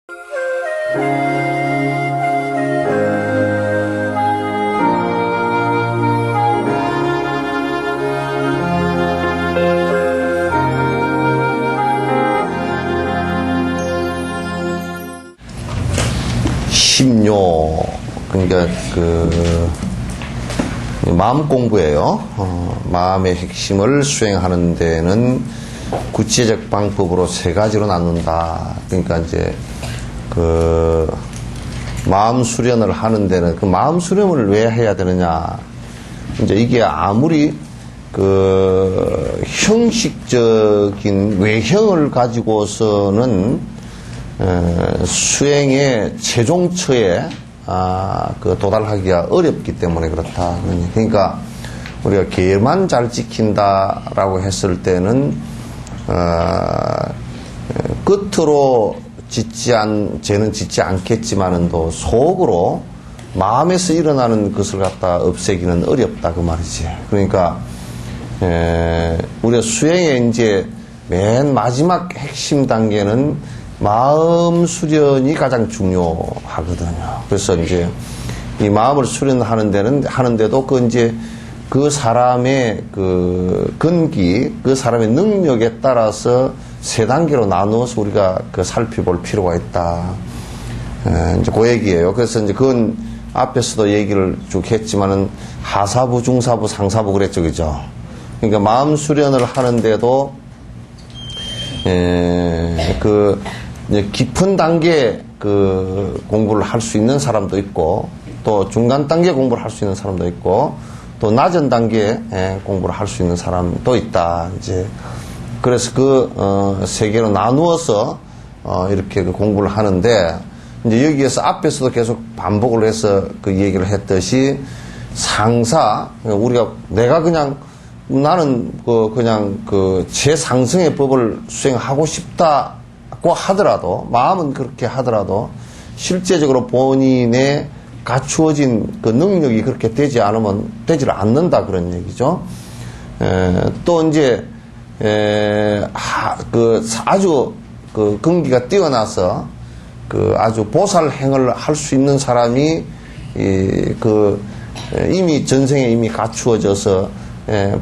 심요, 그러니까 마음 공부예요. 마음의 핵심을 수행하는 데는 구체적 방법으로 세 가지로 나눈다. 그러니까 이제 마음 수련을 하는 데는 그 마음 수련을 왜 해야 되느냐. 이제 이게 아무리 형식적인 외형을 가지고서는 수행의 최종처에 도달하기가 어렵기 때문에 그렇다. 그러니까 우리가 계만 잘 지킨다라고 했을 때는 끝으로 죄는 짓지 않겠지만은 또 속으로 마음에서 일어나는 것을 갖다 없애기는 어렵다 그 말이지. 그러니까 우리가 수행의 이제 맨 마지막 핵심 단계는 마음 수련이 가장 중요하거든요. 그래서 이제 이 마음을 하는데도 그 사람의 근기, 그 사람의 능력에 따라서 세 단계로 나누어서 우리가 살펴볼 필요가 있다. 이제 그 얘기예요. 그래서 이제 그건 앞에서도 얘기를 쭉 했지만은 하사부, 중사부, 상사부 그랬죠. 그죠? 그러니까 마음 수련을 하는데도 깊은 단계 공부를 할 수 있는 사람도 있고, 또 중간 단계 공부를 할 수 있는 사람도 있고, 또 낮은 단계 공부를 할 수 있는 사람도 있다. 이제 그래서 세 개로 나누어서 이렇게 공부를 하는데, 이제 여기에서 앞에서도 계속 반복을 해서 얘기를 했듯이 상사, 나는 최상승의 법을 수행하고 싶다고 하더라도, 마음은 그렇게 하더라도 실제적으로 본인의 갖추어진 능력이 그렇게 되지를 않는다 그런 얘기죠. 또 이제 아주 근기가 뛰어나서 아주 보살행을 할 수 있는 사람이 이미 전생에 이미 갖추어져서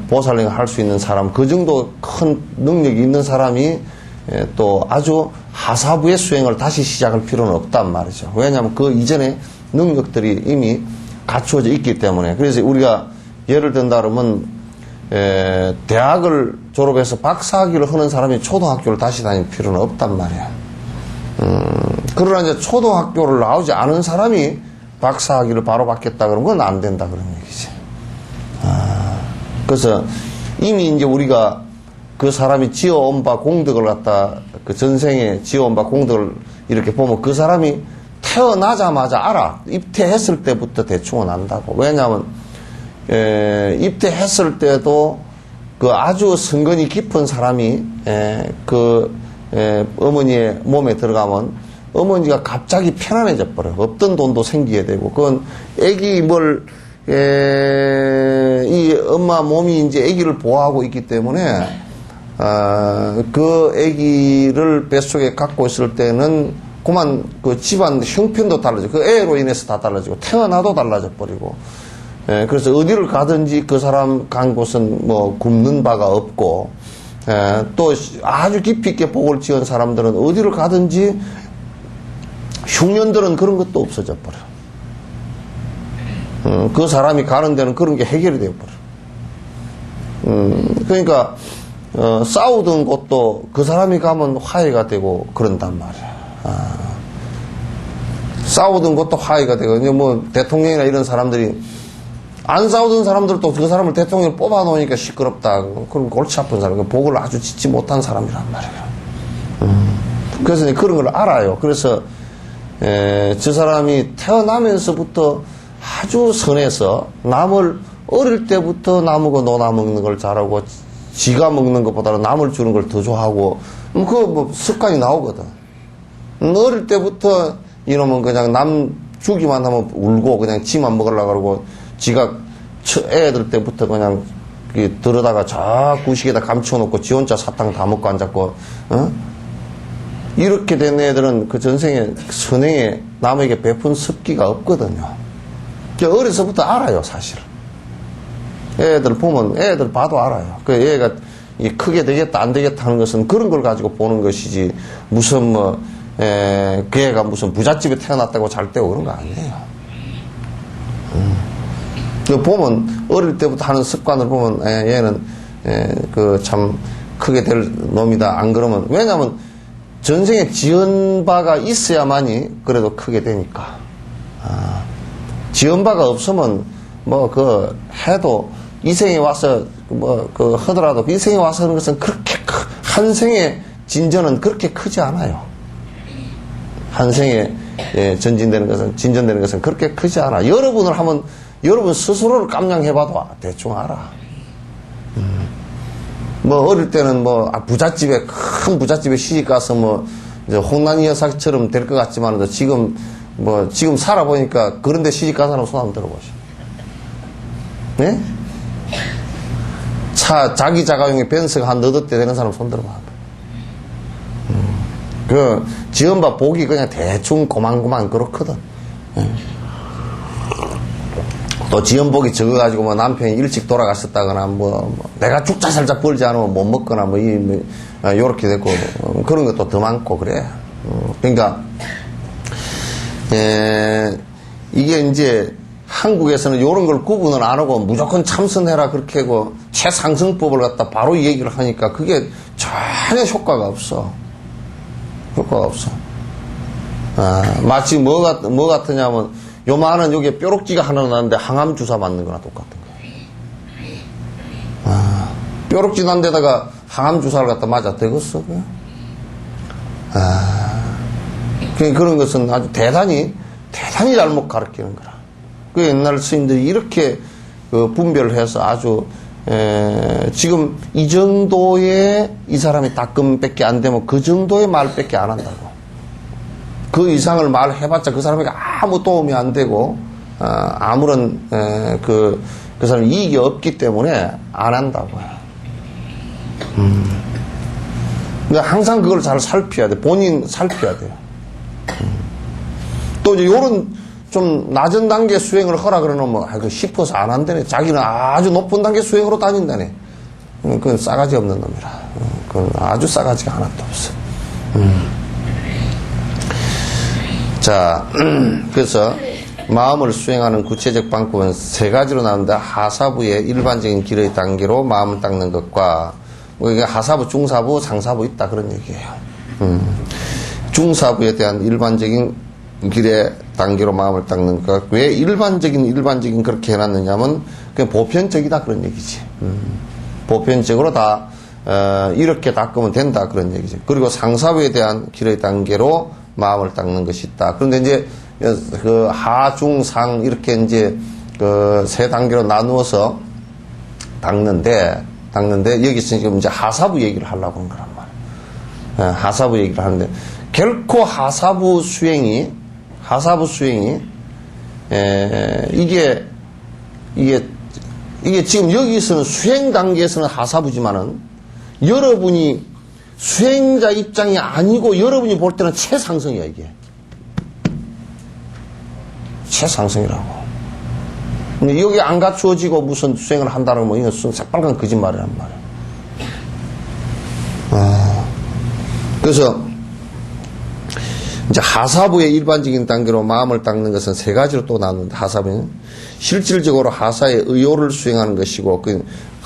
보살행을 할 수 있는 사람, 그 정도 큰 능력이 있는 사람이 또 아주 하사부의 수행을 다시 시작할 필요는 없단 말이죠. 왜냐하면 그 이전에 능력들이 이미 갖추어져 있기 때문에. 그래서 우리가 예를 든다 그러면 대학을 졸업해서 박사학위를 하는 사람이 초등학교를 다시 다닐 필요는 없단 말이야. 그러나 이제 초등학교를 나오지 않은 사람이 박사학위를 바로 받겠다 그러면 그건 안 된다 그런 얘기지. 그래서 이미 이제 우리가 그 사람이 지어온 바 공덕을 갖다 전생에 지어온 바 공덕을 이렇게 보면 그 사람이 태어나자마자 알아. 입퇴했을 때부터 대충은 안다고. 왜냐하면 입퇴했을 때도 아주 성근이 깊은 사람이 어머니의 몸에 들어가면 어머니가 갑자기 편안해져 버려. 없던 돈도 생기게 되고, 그건 이 엄마 몸이 이제 아기를 보호하고 있기 때문에, 그 아기를 뱃속에 갖고 있을 때는 그만 집안 형편도 달라져. 그 애로 인해서 다 달라지고, 태어나도 달라져 버리고, 그래서 어디를 가든지 그 사람 간 곳은 굶는 바가 없고, 또 아주 깊이 있게 복을 지은 사람들은 어디를 가든지 흉년들은 그런 것도 없어져 버려. 그 사람이 가는 데는 그런 게 해결이 되어 버려. 그러니까 싸우던 곳도 그 사람이 가면 화해가 되고 그런단 말이야. 싸우던 것도 화해가 되고, 대통령이나 이런 사람들이 안 싸우던 사람들도 그 사람을 대통령을 뽑아 놓으니까 시끄럽다. 그럼 골치 아픈 사람, 복을 아주 짓지 못한 사람이란 말이에요. 그래서 그런 걸 알아요. 그래서 저 사람이 태어나면서부터 아주 선해서 남을 어릴 때부터 나무고 노나 먹는 걸 잘하고 지가 먹는 것보다는 남을 주는 걸 더 좋아하고 습관이 나오거든. 어릴 때부터 이놈은 그냥 남 주기만 하면 울고 그냥 지만 먹으려고 그러고 지가 애들 때부터 그냥 들어다가 저 구식에다 감춰놓고 지 혼자 사탕 다 먹고 앉았고, 이렇게 된 애들은 그 전생에 선행에 남에게 베푼 습기가 없거든요. 어려서부터 알아요, 사실. 애들 보면, 애들 봐도 알아요. 그 애가 크게 되겠다, 안 되겠다 하는 것은 그런 걸 가지고 보는 것이지, 무슨 그 애가 무슨 부잣집에 태어났다고 잘 되고 그런 거 아니에요. 보면, 어릴 때부터 하는 습관을 보면, 얘는, 참 크게 될 놈이다. 안 그러면, 왜냐면, 전생에 지은 바가 있어야만이 그래도 크게 되니까. 지은 바가 없으면, 해도, 이생에 와서, 하더라도, 이생에 와서 하는 것은 그렇게 한 생의 진전은 그렇게 크지 않아요. 한 생에, 진전되는 것은 그렇게 크지 않아. 여러분을 하면, 여러분 스스로를 깜냥해봐도 대충 알아. 어릴 때는 부잣집에, 큰 부잣집에 시집가서 이제 홍난이 여사처럼 될 것 같지만, 지금 살아보니까 그런데 시집간 사람 손 한번 들어보시오. 네? 자기 자가용에 벤츠가 한 너댓 대 되는 사람 손 들어봐. 지은바 보기 그냥 대충 고만고만 그렇거든. 또 지연복이 적어가지고 남편이 일찍 돌아갔었다거나 내가 죽자 살자 벌지 않으면 못 먹거나 요렇게 됐고 그런 것도 더 많고 그래. 그러니까 이게 이제 한국에서는 요런 걸 구분을 안 하고 무조건 참선해라 그렇게 하고 최상승법을 갖다 바로 얘기를 하니까 그게 전혀 효과가 없어. 효과가 없어. 마치 뭐 같으냐면 요만한 여기에 뾰록지가 하나 나는데 항암 주사 맞는 거나 똑같은 거야. 뾰록지 난 데다가 항암 주사를 갖다 맞아 되겠어? 그런 것은 아주 대단히 잘못 가르치는 거라. 그 옛날 스님들이 이렇게 분별을 해서 아주 지금 이 정도의 이 사람이 따끔밖에 안 되면 그 정도의 말밖에 안 한다고. 그 이상을 말해봤자 그 사람에게 아무 도움이 안 되고 아무런 그 사람 이익이 없기 때문에 안 한다고요. 그러니까 항상 그걸 잘 살펴야 돼. 본인 살펴야 돼요. 또 이제 요런 좀 낮은 단계 수행을 하라 그러면 싶어서 안 한다네. 자기는 아주 높은 단계 수행으로 다닌다네. 그건 싸가지 없는 놈이라. 그건 아주 싸가지가 하나도 없어. 자, 그래서 마음을 수행하는 구체적 방법은 세 가지로 나오는데 하사부의 일반적인 길의 단계로 마음을 닦는 것과 이게 하사부, 중사부, 상사부 있다 그런 얘기예요. 중사부에 대한 일반적인 길의 단계로 마음을 닦는 것. 왜 일반적인 그렇게 해놨느냐면 그냥 보편적이다 그런 얘기지. 보편적으로 다 이렇게 닦으면 된다 그런 얘기지. 그리고 상사부에 대한 길의 단계로 마음을 닦는 것이 있다. 그런데 이제 그 하, 중, 상 이렇게 이제 그 세 단계로 나누어서 닦는데 여기서 지금 이제 하사부 얘기를 하려고 하는 거란 말이에요. 하사부 얘기를 하는데 결코 하사부 수행이 이게 지금 여기서는 수행 단계에서는 하사부지만은 여러분이 수행자 입장이 아니고 여러분이 볼 때는 최상승이야 이게. 최상승이라고. 여기 안 갖추어지고 무슨 수행을 한다는 거 이건 새빨간 거짓말이란 말이야. 그래서 이제 하사부의 일반적인 단계로 마음을 닦는 것은 세 가지로 또 나누는데 하사부는 실질적으로 하사의 의요를 수행하는 것이고 그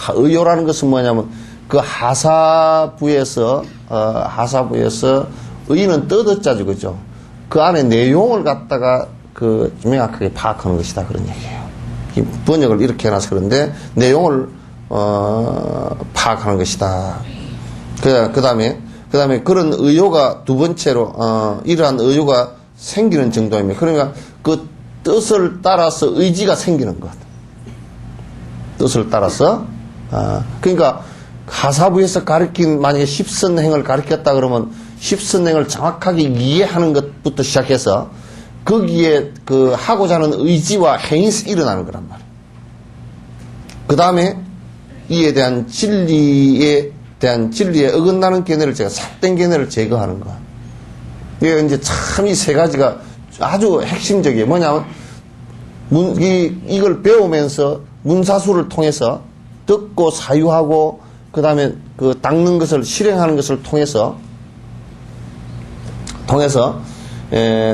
의요라는 것은 뭐냐면 그 하사부에서 의는 뜻자죠, 그죠? 그 안에 내용을 갖다가 명확하게 파악하는 것이다 그런 얘기예요. 이 번역을 이렇게 해놔서 그런데 내용을 파악하는 것이다. 그 다음에 그런 의요가 두 번째로 이러한 의요가 생기는 정도입니다. 그러니까 그 뜻을 따라서 의지가 생기는 것. 뜻을 따라서 그러니까 하사부에서 가르친 만약에 십선행을 가르쳤다 그러면 십선행을 정확하게 이해하는 것부터 시작해서 거기에 그 하고자 하는 의지와 행위에서 일어나는 거란 말이에요. 그 다음에 이에 대한 진리에 어긋나는 견해를 삿된 견해를 제거하는 거. 이게 이제 참 이 세 가지가 아주 핵심적이에요. 뭐냐면, 이걸 배우면서 문사수를 통해서 듣고 사유하고, 그 다음에 그 닦는 것을 실행하는 것을 통해서,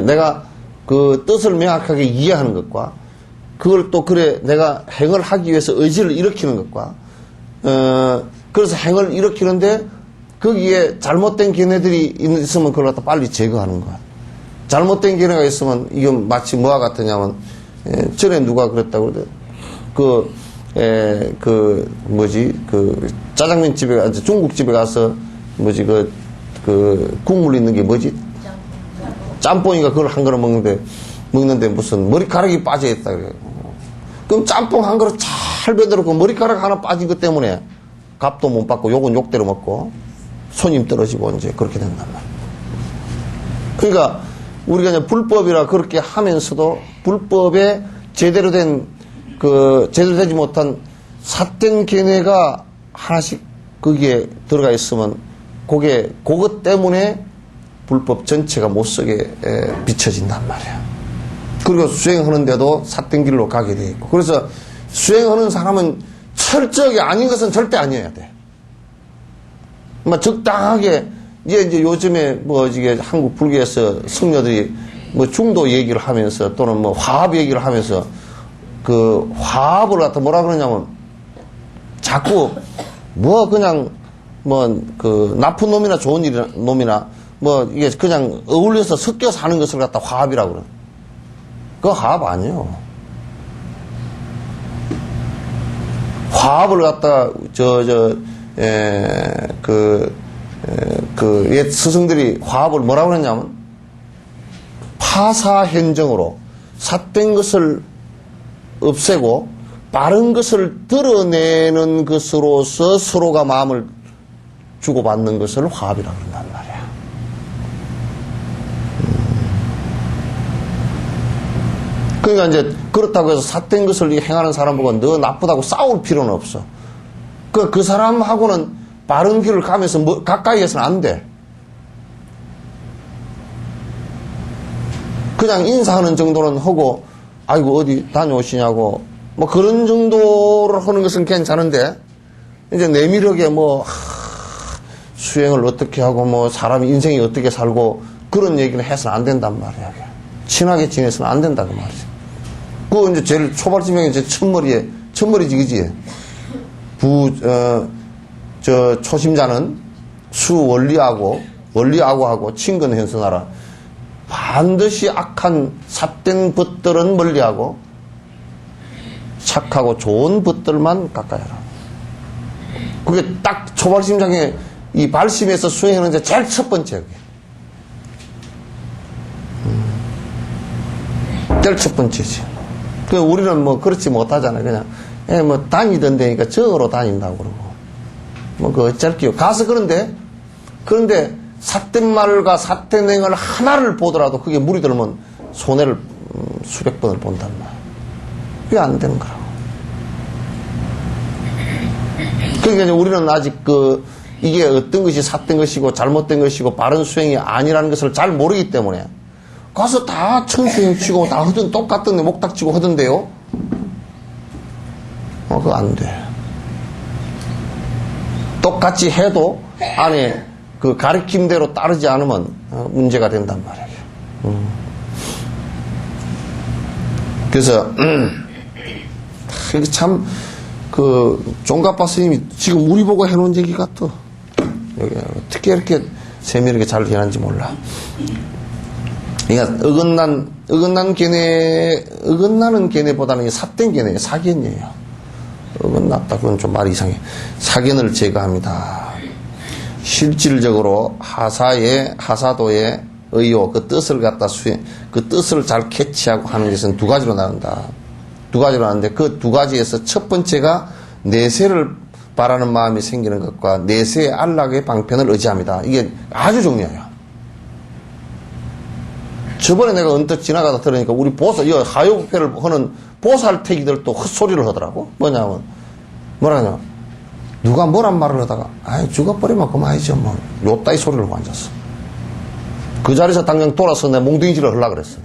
내가 그 뜻을 명확하게 이해하는 것과, 그걸 또 그래 내가 행을 하기 위해서 의지를 일으키는 것과, 그래서 행을 일으키는데 거기에 잘못된 견해들이 있으면 그걸 갖다 빨리 제거하는 거야. 잘못된 견해가 있으면 이건 마치 뭐와 같으냐면, 전에 누가 그랬다고 그러대. 짜장면 집에, 중국집에 가서, 국물 있는 게 뭐지? 짬뽕이가 그걸 한 그릇 먹는데 무슨 머리카락이 빠져있다 그래요. 그럼 짬뽕 한 그릇 잘 배들었고 머리카락 하나 빠진 것 때문에 값도 못 받고 욕은 욕대로 먹고 손님 떨어지고 이제 그렇게 된단 말이에요. 그러니까 우리가 이제 불법이라 그렇게 하면서도 불법에 제대로 되지 못한 삿된 견해가 하나씩 거기에 들어가 있으면 그것 때문에 불법 전체가 못쓰게 비춰진단 말이에요. 그리고 수행하는데도 삿된 길로 가게 돼 있고. 그래서 수행하는 사람은 철저하게 아닌 것은 절대 아니어야 돼. 적당하게, 이제 요즘에 이게 한국 불교에서 성녀들이 중도 얘기를 하면서 또는 화합 얘기를 하면서 그 화합을 갖다 뭐라 그러냐면 자꾸 그냥 나쁜 놈이나 좋은 놈이나 이게 그냥 어울려서 섞여 사는 것을 갖다 화합이라고 그래. 그거 화합 아니에요. 화합을 갖다, 옛 스승들이 화합을 뭐라고 그랬냐면, 파사현정으로 삿된 것을 없애고, 바른 것을 드러내는 것으로서 서로가 마음을 주고받는 것을 화합이라고 그런단 말이야. 그러니까 이제 그렇다고 해서 삿된 것을 행하는 사람보고 너 나쁘다고 싸울 필요는 없어. 그 사람하고는 바른 길을 가면서 가까이 해서는 안 돼. 그냥 인사하는 정도는 하고, 아이고 어디 다녀오시냐고 그런 정도로 하는 것은 괜찮은데, 이제 내밀하게 수행을 어떻게 하고 사람이 인생이 어떻게 살고 그런 얘기는 해서는 안 된단 말이야. 친하게 지내서는 안 된다 그 말이지. 그거 이제 제일 초발지명이 이제 첫머리지, 그지? 초심자는 원리하고 친근현선하라. 반드시 악한 삿된 벗들은 멀리하고 착하고 좋은 벗들만 가까이 하라. 그게 딱 초발심장에 이 발심에서 수행하는 게 제일 첫 번째. 제일 첫 번째지. 우리는 그렇지 못하잖아요. 그냥, 다니던 데니까 정으로 다닌다고 그러고. 어쩔 끼요. 가서 그런데, 삿된 말과 삿된 행을 하나를 보더라도 그게 물이 들면 손해를 수백 번을 본단 말이야. 그게 안 되는 거라고. 그러니까 우리는 아직 이게 어떤 것이 삿된 것이고 잘못된 것이고 바른 수행이 아니라는 것을 잘 모르기 때문에 가서 다 천수행 치고 다 하던 똑같던데 목닥치고 하던데요. 그거 안 돼. 똑같이 해도 안에 그 가르침대로 따르지 않으면 문제가 된단 말이에요. 그래서 이게 참 종갑바 스님이 지금 우리 보고 해놓은 얘기가 또 여기 어떻게 이렇게 세밀하게 잘 해놨는지 몰라. 그러니까 어긋나는 견해보다는 삿된 견해, 사견이에요. 어긋났다 그건 좀 말이 이상해. 사견을 제거합니다. 실질적으로 하사도의 의요, 그 뜻을 갖다 그 뜻을 잘 캐치하고 하는 것은 두 가지로 나눈다. 두 가지로 나누는데 그 두 가지에서 첫 번째가 내세를 바라는 마음이 생기는 것과 내세의 안락의 방편을 의지합니다. 이게 아주 중요해요. 저번에 내가 언뜻 지나가다 들으니까 우리 이 하요부패를 하는 보살태기들도 헛소리를 하더라고. 뭐냐면, 뭐라냐. 누가 뭐란 말을 하다가, 죽어버리면 그만이죠. 요 따위 소리를 하고 앉았어. 그 자리에서 당장 돌아서 내 몽둥이질을 하려고 그랬어요.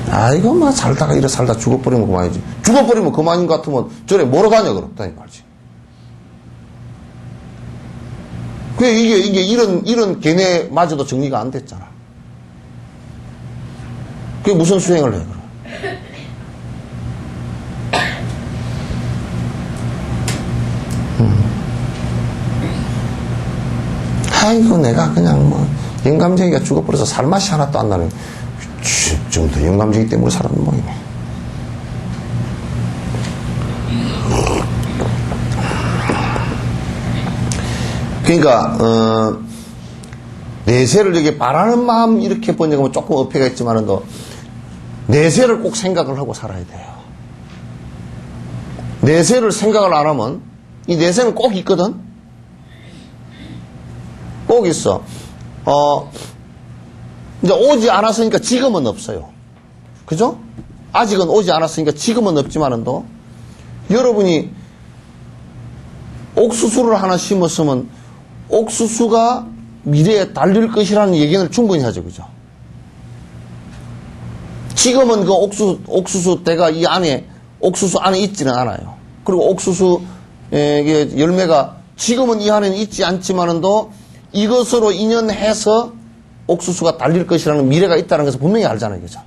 아이고, 막 살다가 이래 살다 죽어버리면 그만이지. 죽어버리면 그만인 것 같으면 저래 뭐로 가냐, 그렇다니 말이지. 이게 이런 걔네마저도 정리가 안 됐잖아. 그게 무슨 수행을 해, 그럼. 아이고, 내가 그냥 뭐, 영감쟁이가 죽어버려서 살맛이 하나도 안 나는. 지금도 영감쟁이 때문에 살았는 모양이네. 그러니까, 내세를 이렇게 바라는 마음 이렇게 번역하면 조금 어폐가 있지만은 내세를 꼭 생각을 하고 살아야 돼요. 내세를 생각을 안 하면 이 내세는 꼭 있거든? 꼭 있어. 이제 오지 않았으니까 지금은 없어요. 그죠? 아직은 오지 않았으니까 지금은 없지만은도 여러분이 옥수수를 하나 심었으면 옥수수가 미래에 달릴 것이라는 예견을 충분히 하죠. 그죠? 지금은 그 옥수수 대가 이 안에, 옥수수 안에 있지는 않아요. 그리고 옥수수 열매가 지금은 이 안에는 있지 않지만은도 이것으로 인연해서 옥수수가 달릴 것이라는 미래가 있다는 것을 분명히 알잖아요. 그죠?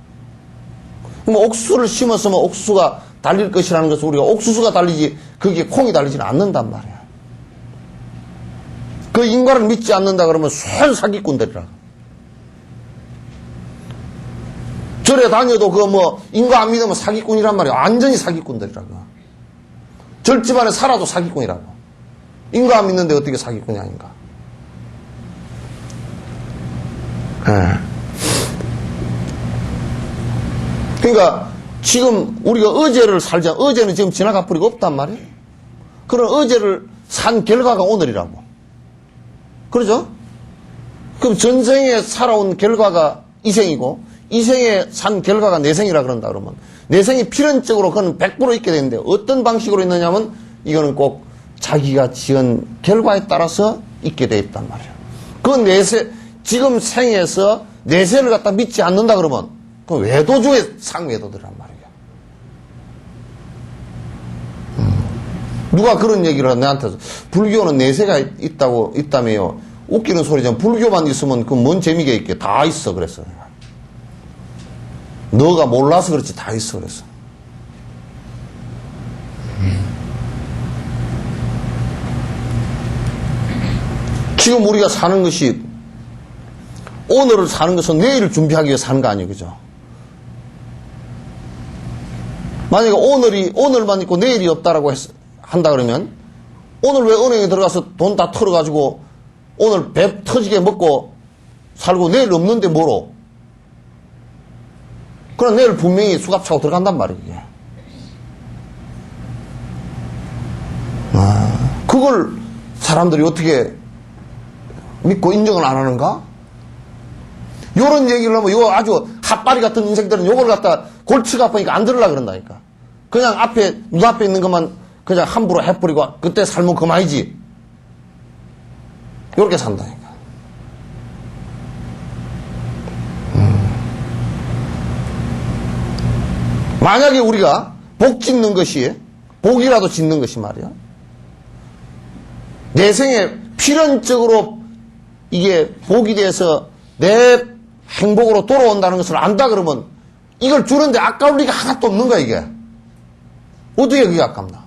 그럼 옥수수를 심었으면 옥수수가 달릴 것이라는 것을 우리가 옥수수가 달리지, 그게 콩이 달리지는 않는단 말이야. 그 인과를 믿지 않는다 그러면 순 사기꾼들이라. 절에 다녀도 인과 안 믿으면 사기꾼이란 말이야. 완전히 사기꾼들이라고. 절집안에 살아도 사기꾼이라고. 인과 안 믿는데 어떻게 사기꾼이 아닌가. 그러니까 지금 우리가 어제를 살자. 어제는 지금 지나가 버리고 없단 말이에요. 그런 어제를 산 결과가 오늘이라고. 그러죠? 그럼 전생에 살아온 결과가 이생이고 이생에 산 결과가 내생이라 그런다 그러면 내생이 필연적으로 그건 100% 있게 되는데 어떤 방식으로 있느냐면 이거는 꼭 자기가 지은 결과에 따라서 있게 돼 있단 말이에요. 그 내세, 지금 생에서 내세를 갖다 믿지 않는다 그러면 그건 외도 중에 상외도들이란 말이에요. 누가 그런 얘기를 내한테 불교는 내세가 있다며요. 웃기는 소리잖아. 불교만 있으면 그 뭔 재미가 있게 다 있어 그랬어. 너가 몰라서 그렇지 다 있어 그랬어. 지금 우리가 사는 것이 오늘을 사는 것은 내일을 준비하기 위해 사는 거 아니에요. 그죠? 만약에 오늘만 있고 내일이 없다라고 한다 그러면 오늘 왜 은행에 들어가서 돈 다 털어가지고 오늘 배 터지게 먹고 살고 내일 없는데 뭐로? 그럼 내일 분명히 수갑 차고 들어간단 말이에요. 그걸 사람들이 어떻게 믿고 인정을 안 하는가? 요런 얘기를 하면 이거 아주 핫바리 같은 인생들은 요걸 갖다 골치가 아프니까 안 들으려고 그런다니까. 그냥 눈앞에 있는 것만 그냥 함부로 해버리고 그때 살면 그만이지. 요렇게 산다니까. 만약에 우리가 복 짓는 것이 복이라도 짓는 것이 말이야. 내 생에 필연적으로 이게 복이 돼서 내 행복으로 돌아온다는 것을 안다 그러면 이걸 주는데 아까울 리가 하나도 없는 거야 이게. 어떻게 그게 아깝나?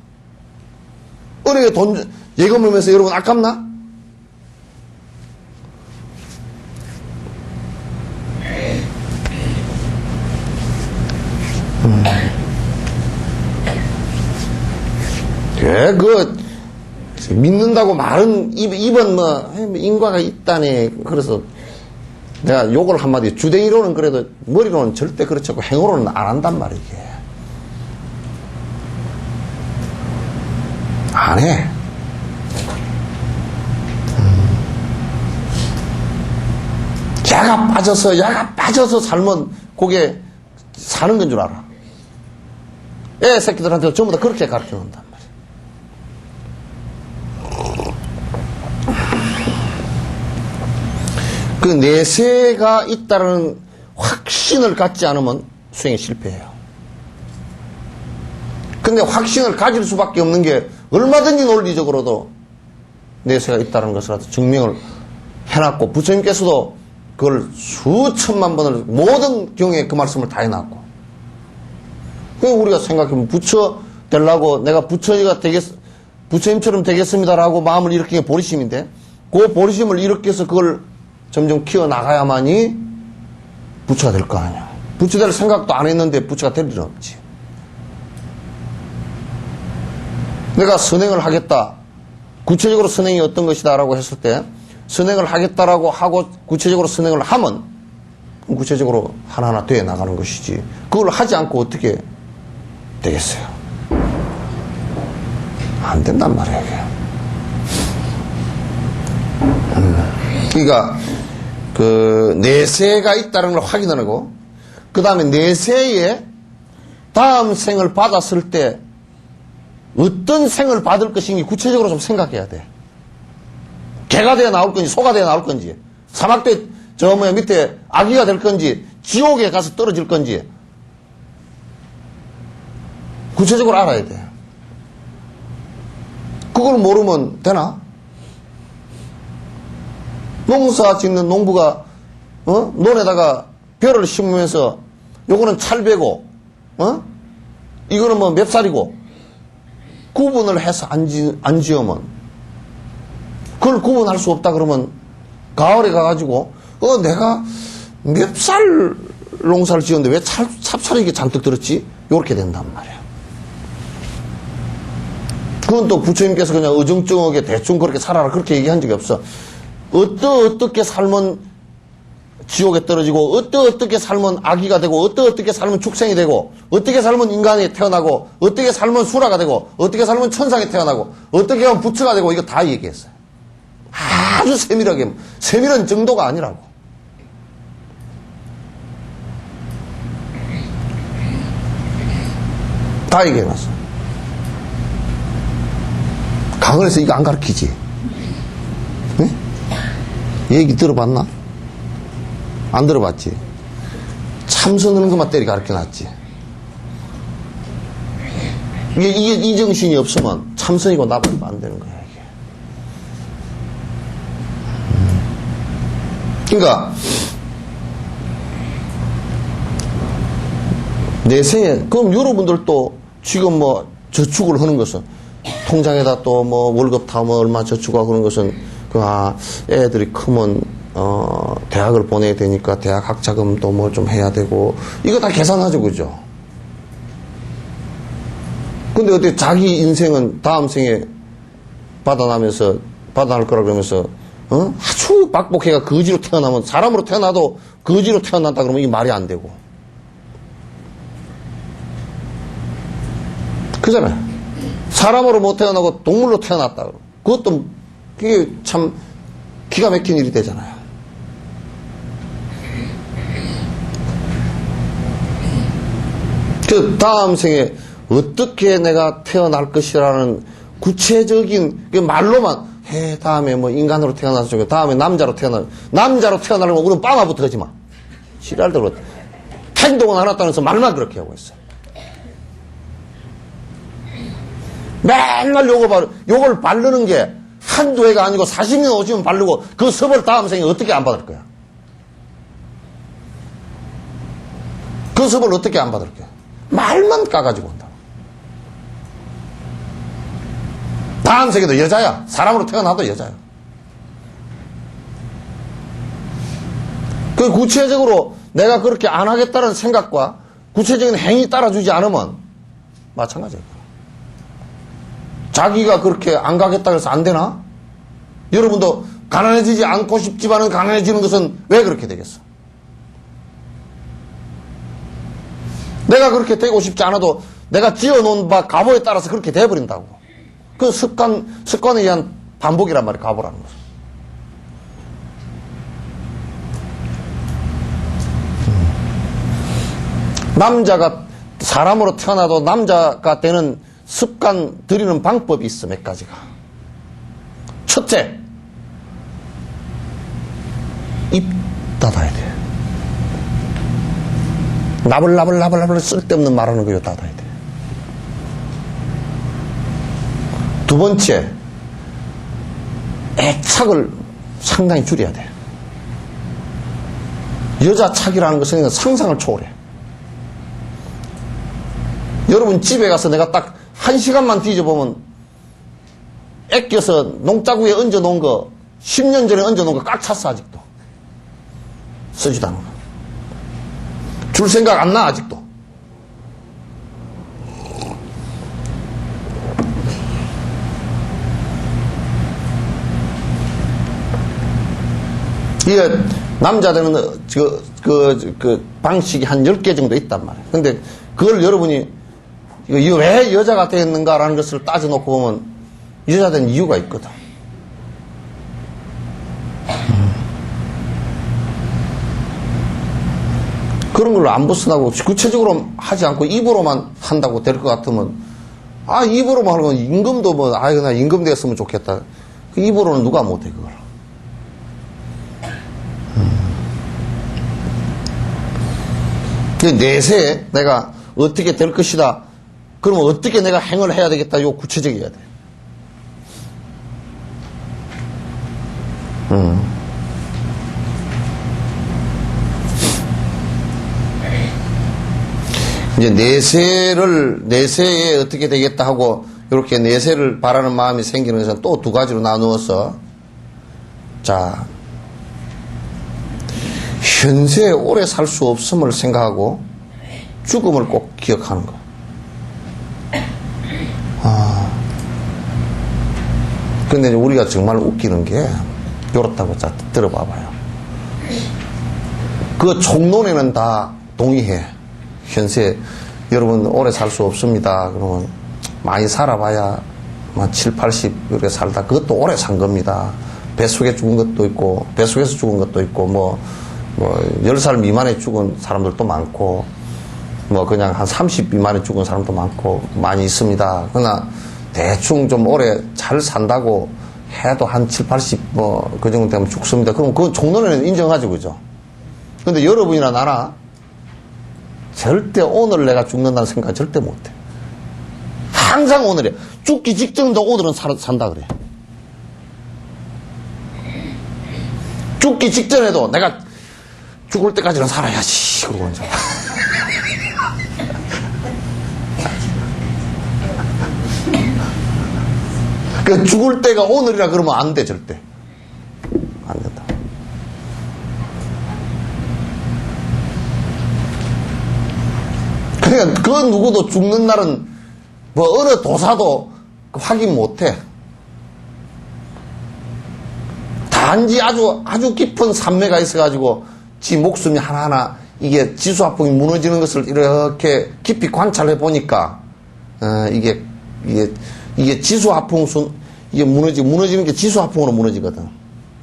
은행에 돈 예금하면서 여러분 아깝나? 믿는다고 말은 입은 인과가 있다네. 그래서 내가 욕을 한마디 주댕이로는 그래도 머리로는 절대 그렇지 않고 행으로는 안 한단 말이야. 안 해. 야가 빠져서 살면 그게 사는 건 줄 알아. 애 새끼들한테 전부 다 그렇게 가르쳐 놓는단 말이야. 그 내세가 있다는 확신을 갖지 않으면 수행이 실패해요. 근데 확신을 가질 수밖에 없는 게 얼마든지 논리적으로도 내세가 있다는 것을 증명을 해놨고, 부처님께서도 그걸 수천만 번을 모든 경우에 그 말씀을 다 해놨고, 우리가 생각해보면 부처 되려고 내가 부처님처럼 되겠습니다라고 마음을 일으키는 게 보리심인데, 그 보리심을 일으켜서 그걸 점점 키워나가야만이 부처가 될 거 아니야. 부처 될 생각도 안 했는데 부처가 될 일은 없지. 내가 선행을 하겠다, 구체적으로 선행이 어떤 것이다 라고 했을 때, 선행을 하겠다라고 하고 구체적으로 선행을 하면 구체적으로 하나하나 돼 나가는 것이지, 그걸 하지 않고 어떻게 되겠어요? 안 된단 말이에요, 이게. 그러니까 그 내세가 있다는 걸 확인하고, 그 다음에 내세에 다음 생을 받았을 때 어떤 생을 받을 것인지 구체적으로 좀 생각해야 돼. 개가 되어 나올 건지 소가 되어 나올 건지, 사막대 밑에 아기가 될 건지, 지옥에 가서 떨어질 건지 구체적으로 알아야 돼. 그걸 모르면 되나? 농사 짓는 농부가 논에다가 벼를 심으면서 요거는 찰배고 이거는 뭐 맵쌀이고 구분을 해서 안 지으면, 그걸 구분할 수 없다 그러면 가을에 가가지고 내가 맵쌀 농사를 지었는데 왜 찹쌀이 이게 잔뜩 들었지? 요렇게 된단 말이야. 그건 또 부처님께서 그냥 어정쩡하게 대충 그렇게 살아라 그렇게 얘기한 적이 없어. 어떻게 살면 지옥에 떨어지고, 어떻게 살면 아기가 되고, 어떻게 살면 축생이 되고, 어떻게 살면 인간이 태어나고, 어떻게 살면 수라가 되고, 어떻게 살면 천상이 태어나고, 어떻게 하면 부처가 되고, 이거 다 얘기했어요. 아주 세밀하게, 세밀한 정도가 아니라고. 다 얘기해놨어. 강원에서 이거 안 가르치지? 네? 얘기 들어봤나? 안 들어봤지? 참선하는 것만 때리 가르쳐놨지. 이게 이 정신이 없으면 참선이고 나발이고 안 되는 거야, 이게. 그러니까 내생에, 그럼 여러분들도 지금 뭐 저축을 하는 것은, 통장에다 또 뭐 월급 다 뭐 얼마 저축하고 그런 것은 애들이 크면 대학을 보내야 되니까 대학 학자금도 뭐 좀 해야 되고, 이거 다 계산하죠, 그죠? 근데 어떻게 자기 인생은 다음 생에 받아날 거라 그러면서 아주 박복해가 거지로 태어나면, 사람으로 태어나도 거지로 태어난다 그러면 이게 말이 안 되고, 그잖아요. 사람으로 못 태어나고 동물로 태어났다 그러면 그것도 그게 참 기가 막힌 일이 되잖아요. 그 다음 생에 어떻게 내가 태어날 것이라는 구체적인 말로만 해. 다음에 뭐 인간으로 태어나서 다음에 남자로 태어나려면 우리는 빠마부터 하지 마. 지랄대로 행동은 안 했다면서 말만 그렇게 하고 있어요. 맨날 요걸 바르는 게 한두 해가 아니고 40년 50년 바르고 그 섭을 다음 생에 어떻게 안 받을 거야? 그 섭을 어떻게 안 받을 거야? 말만 까가지고 온다. 다음 생에도 여자야. 사람으로 태어나도 여자야. 그 구체적으로 내가 그렇게 안 하겠다는 생각과 구체적인 행위 따라주지 않으면 마찬가지예요. 자기가 그렇게 안 가겠다 해서 안 되나? 여러분도 가난해지지 않고 싶지만은 가난해지는 것은 왜 그렇게 되겠어? 내가 그렇게 되고 싶지 않아도 내가 지어놓은 바 가보에 따라서 그렇게 돼버린다고. 그 습관에 의한 반복이란 말이야, 가보라는 것은. 남자가 사람으로 태어나도 남자가 되는 습관 들이는 방법이 있어, 몇 가지가. 첫째, 입 닫아야 돼. 나불나불 쓸데없는 말하는 거요 닫아야 돼. 두 번째, 애착을 상당히 줄여야 돼. 여자 착이라는 것은 상상을 초월해. 여러분 집에 가서 내가 딱 1시간만 뒤져보면 애껴서 농자구에 얹어놓은 거 10년 전에 얹어놓은 거 꽉 찼어 아직도. 쓰지도 않은 거. 줄 생각 안 나 아직도. 이게 남자들은 그 방식이 한 10개 정도 있단 말이에요. 근데 그걸 여러분이 이거 왜 여자가 되었는가라는 것을 따져놓고 보면 여자된 이유가 있거든. 그런 걸로 안 벗어나고 구체적으로 하지 않고 입으로만 한다고 될 것 같으면 입으로만 하는 건 임금도 나 임금 됐으면 좋겠다. 그 입으로는 누가 못해 그걸. 내세에 내가 어떻게 될 것이다. 그러면 어떻게 내가 행을 해야 되겠다. 이거 구체적이어야 돼. 이제 내세에 어떻게 되겠다 하고 이렇게 내세를 바라는 마음이 생기는 것은 또 두 가지로 나누어서 자 현세에 오래 살 수 없음을 생각하고 죽음을 꼭 기억하는 거. 근데 우리가 정말 웃기는 게 요렇다고 자 들어봐봐요. 그 총론에는 다 동의해. 현세 여러분 오래 살 수 없습니다. 그러면 많이 살아봐야 7, 80 이렇게 살다 그것도 오래 산 겁니다. 뱃속에 죽은 것도 있고 뱃속에서 죽은 것도 있고 10살 미만에 죽은 사람들도 많고 그냥 한 30 미만에 죽은 사람도 많고 많이 있습니다. 그러나 대충 좀 오래 잘 산다고 해도 한 7, 80 그 정도 되면 죽습니다. 그럼 그건 종론에는 인정하죠. 그죠? 근데 여러분이나 나나 절대 오늘 내가 죽는다는 생각 절대 못해. 항상 오늘이야. 죽기 직전도 오늘은 산다 그래. 죽기 직전에도 내가 죽을 때까지는 살아야지. 그러고 이제. 그 죽을 때가 오늘이라 그러면 안 돼, 절대. 안 된다. 그러니까 그 누구도 죽는 날은 어느 도사도 확인 못 해. 단지 아주 깊은 산매가 있어가지고 지 목숨이 하나하나 이게 지수화풍이 무너지는 것을 이렇게 깊이 관찰해 보니까 이게 지수화풍 이게 무너지는 게 지수화풍으로 무너지거든.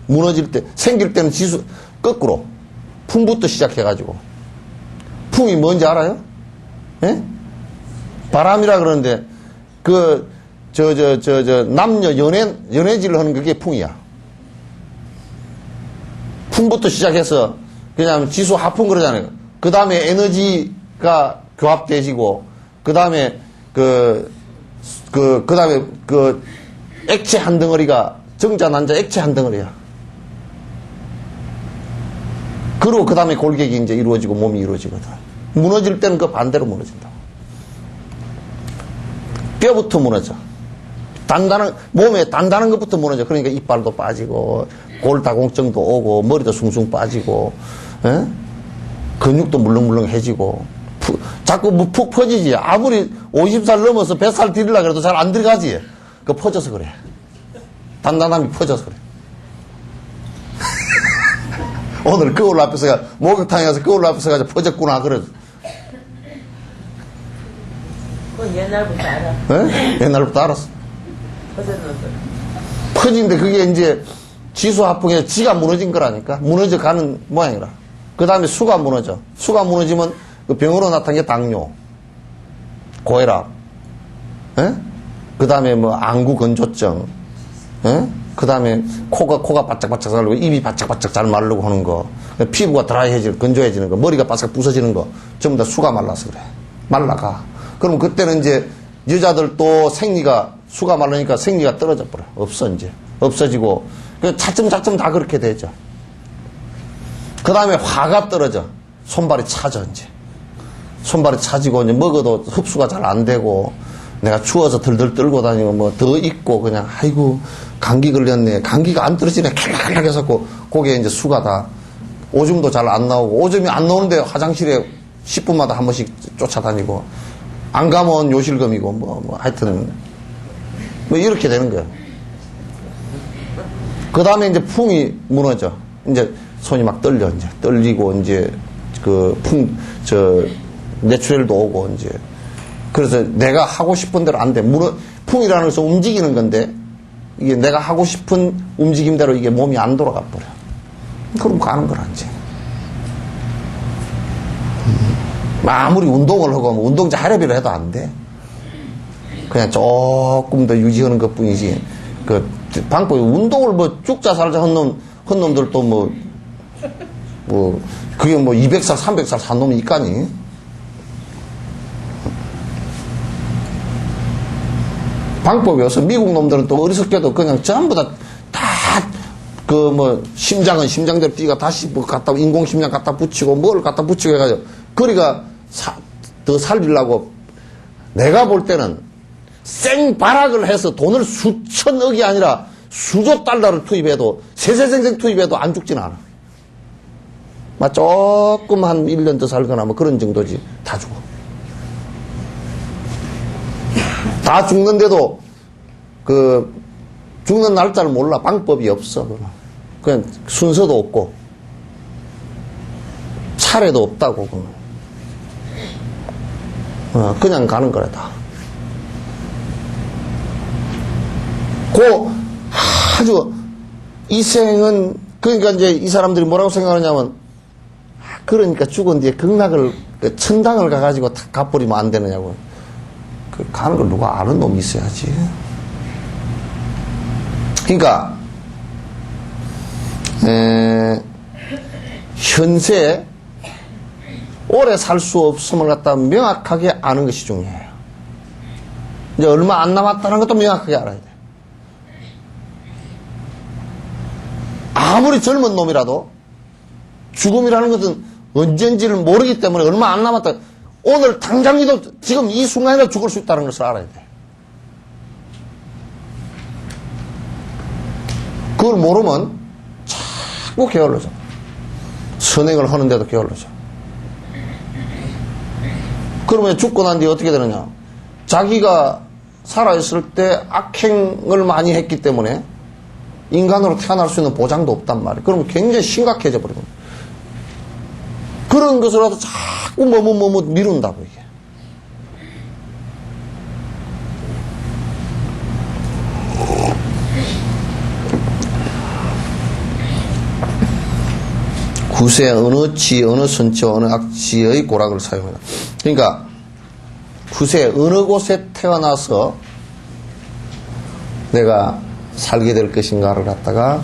무너질 때 생길 때는 거꾸로 풍부터 시작해가지고 풍이 뭔지 알아요? 예? 바람이라 그러는데 남녀 연애질을 하는 그게 풍이야. 풍부터 시작해서 그냥 지수 하풍 그러잖아요. 그 다음에 에너지가 교합돼지고, 그 다음에 그 다음에 액체 한 덩어리가 정자, 난자 액체 한 덩어리야. 그리고 그 다음에 골격이 이제 이루어지고 몸이 이루어지거든. 무너질 때는 그 반대로 무너진다고. 뼈부터 무너져. 몸에 단단한 것부터 무너져. 그러니까 이빨도 빠지고, 골다공증도 오고, 머리도 숭숭 빠지고, 에? 근육도 물렁물렁해지고, 자꾸 푹 퍼지지. 아무리 50살 넘어서 100살 들이려고 해도 잘 안 들어가지. 그 퍼져서 그래. 단단함이 퍼져서 그래. 오늘 거울 앞에서 목욕탕에 가서 거울 앞에서 가서 퍼졌구나. 그래. 그건 옛날부터 알아. 네? 옛날부터 알았어. 퍼지는데 그게 이제 지수화풍에 지가 무너진 거라니까. 무너져 가는 모양이라. 그 다음에 수가 무너져. 수가 무너지면 그 병으로 나타난 게 당뇨, 고혈압, 그 다음에 안구 건조증, 그 다음에 코가 바짝바짝 자르고 입이 바짝바짝 잘 마르고 하는 거, 피부가 드라이해지는, 건조해지는 거, 머리가 바싹 부서지는 거, 전부 다 수가 말라서 그래. 말라가. 그럼 그때는 이제 여자들도 생리가, 수가 말르니까 생리가 떨어져 버려. 없어, 이제. 없어지고. 차츰차츰 다 그렇게 되죠. 그 다음에 화가 떨어져. 손발이 차져, 이제. 손발이 차지고, 이제 먹어도 흡수가 잘 안 되고, 내가 추워서 들들 떨고 다니고, 뭐, 더 입고, 그냥, 아이고, 감기 걸렸네. 감기가 안 떨어지네. 캬캬캬 해서 거기에 이제 수가 다, 오줌도 잘 안 나오고, 오줌이 안 나오는데 화장실에 10분마다 한 번씩 쫓아다니고, 안 가면 요실금이고, 하여튼, 뭐, 이렇게 되는 거예요. 그 다음에 이제 풍이 무너져. 이제 손이 막 떨려, 이제. 떨리고, 이제, 내추럴도 오고, 이제. 그래서 내가 하고 싶은 대로 안 돼. 풍이라는 것은 움직이는 건데, 이게 내가 하고 싶은 움직임대로 이게 몸이 안 돌아가 버려. 그럼 가는 거라, 이제. 아무리 운동을 하고, 운동자 하려비를 해도 안 돼. 그냥 조금 더 유지하는 것 뿐이지. 방법이, 운동을 죽자 살자 한 놈들도 그게 200살, 300살 산 놈이 있까니? 방법이 없어. 미국 놈들은 또 어리석게도 그냥 전부 심장은 심장대로 뛰가 다시 인공심장 갖다 붙이고, 뭘 갖다 붙이고 해가지고, 그리가 더 살리려고, 내가 볼 때는 생발악을 해서 돈을 수천억이 아니라 수조 달러를 투입해도, 세세생생 투입해도 안 죽진 않아. 조금 한 1년 더 살거나 그런 정도지. 다 죽어. 다 죽는데도 죽는 날짜를 몰라. 방법이 없어. 그냥 순서도 없고 차례도 없다고. 그냥 가는 거래 다. 아주 이 생은, 그러니까 이제 이 사람들이 뭐라고 생각하냐면, 그러니까 죽은 뒤에 극락을, 천당을 가가지고 가버리면 안 되느냐고. 가는 걸 누가 아는 놈이 있어야지. 그러니까, 현세, 오래 살 수 없음을 갖다 명확하게 아는 것이 중요해요. 이제 얼마 안 남았다는 것도 명확하게 알아야 돼. 아무리 젊은 놈이라도 죽음이라는 것은 언젠지를 모르기 때문에 얼마 안 남았다. 오늘 당장이도 지금 이 순간이라도 죽을 수 있다는 것을 알아야 돼. 그걸 모르면 자꾸 게을러져. 선행을 하는데도 게을러져. 그러면 죽고 난 뒤에 어떻게 되느냐. 자기가 살아있을 때 악행을 많이 했기 때문에 인간으로 태어날 수 있는 보장도 없단 말이에요. 그러면 굉장히 심각해져 버리거든요. 그런 것을라도 자꾸 머뭇 미룬다고, 이게. 구세 어느 치, 어느 선치, 어느 악치의 고락을 사용한다. 그러니까, 구세 어느 곳에 태어나서 내가 살게 될 것인가를 갖다가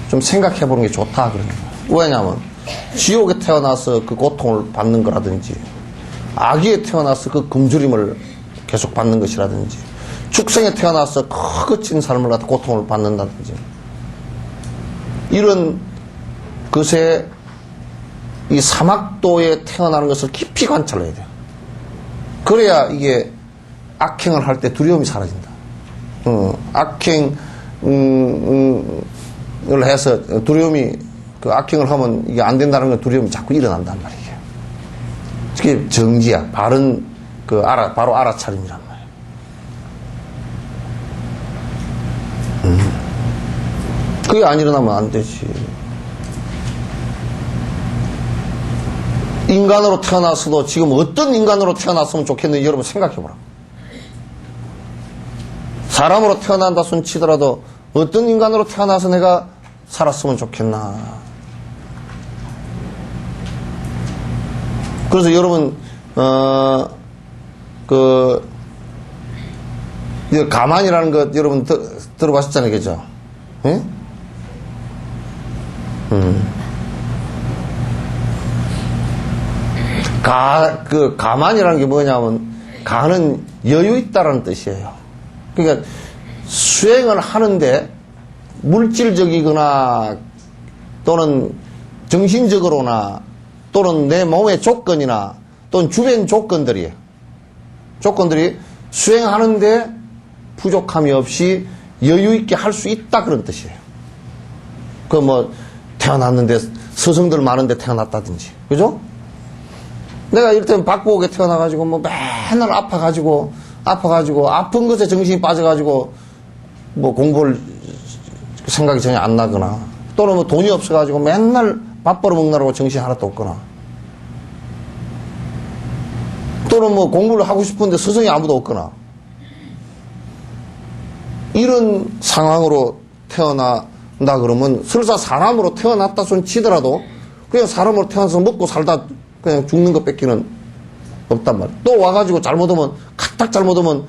좀 생각해 보는 게 좋다, 그런 거예요. 왜냐하면, 지옥에 태어나서 그 고통을 받는 거라든지, 악의에 태어나서 그 굶주림을 계속 받는 것이라든지, 축생에 태어나서 거친 삶을 갖다 고통을 받는다든지, 이런 것에 이 사막도에 태어나는 것을 깊이 관찰해야 돼요. 그래야 이게 악행을 할 때 두려움이 사라진다. 악행을 해서 두려움이, 그 악행을 하면 이게 안 된다는 건 두려움이 자꾸 일어난단 말이에요. 그게 정지야. 바른, 바로 알아차림이란 말이에요. 그게 안 일어나면 안 되지. 인간으로 태어났어도 지금 어떤 인간으로 태어났으면 좋겠는지 여러분 생각해보라. 사람으로 태어난다 손 치더라도 어떤 인간으로 태어나서 내가 살았으면 좋겠나. 그래서 여러분, 가만이라는 것 여러분 들어봤었잖아요, 그죠? 예? 가만이라는 게 뭐냐면, 가는 여유 있다라는 뜻이에요. 그러니까, 수행을 하는데, 물질적이거나, 또는 정신적으로나, 또는 내 몸의 조건이나, 또는 주변 조건들이 수행하는데 부족함이 없이 여유 있게 할 수 있다, 그런 뜻이에요. 태어났는데 스승들 많은데 태어났다든지, 그죠? 내가 이를테면 박보옥에 태어나가지고 맨날 아파가지고 아픈 것에 정신이 빠져가지고 공부를 생각이 전혀 안 나거나, 또는 돈이 없어가지고 맨날 밥 벌어먹느라고 정신이 하나도 없거나, 또는 공부를 하고 싶은데 스승이 아무도 없거나, 이런 상황으로 태어난다 그러면 설사 사람으로 태어났다 손 치더라도 그냥 사람으로 태어나서 먹고 살다 그냥 죽는 것 뺏기는 없단 말이야. 또 와가지고 카딱 잘못하면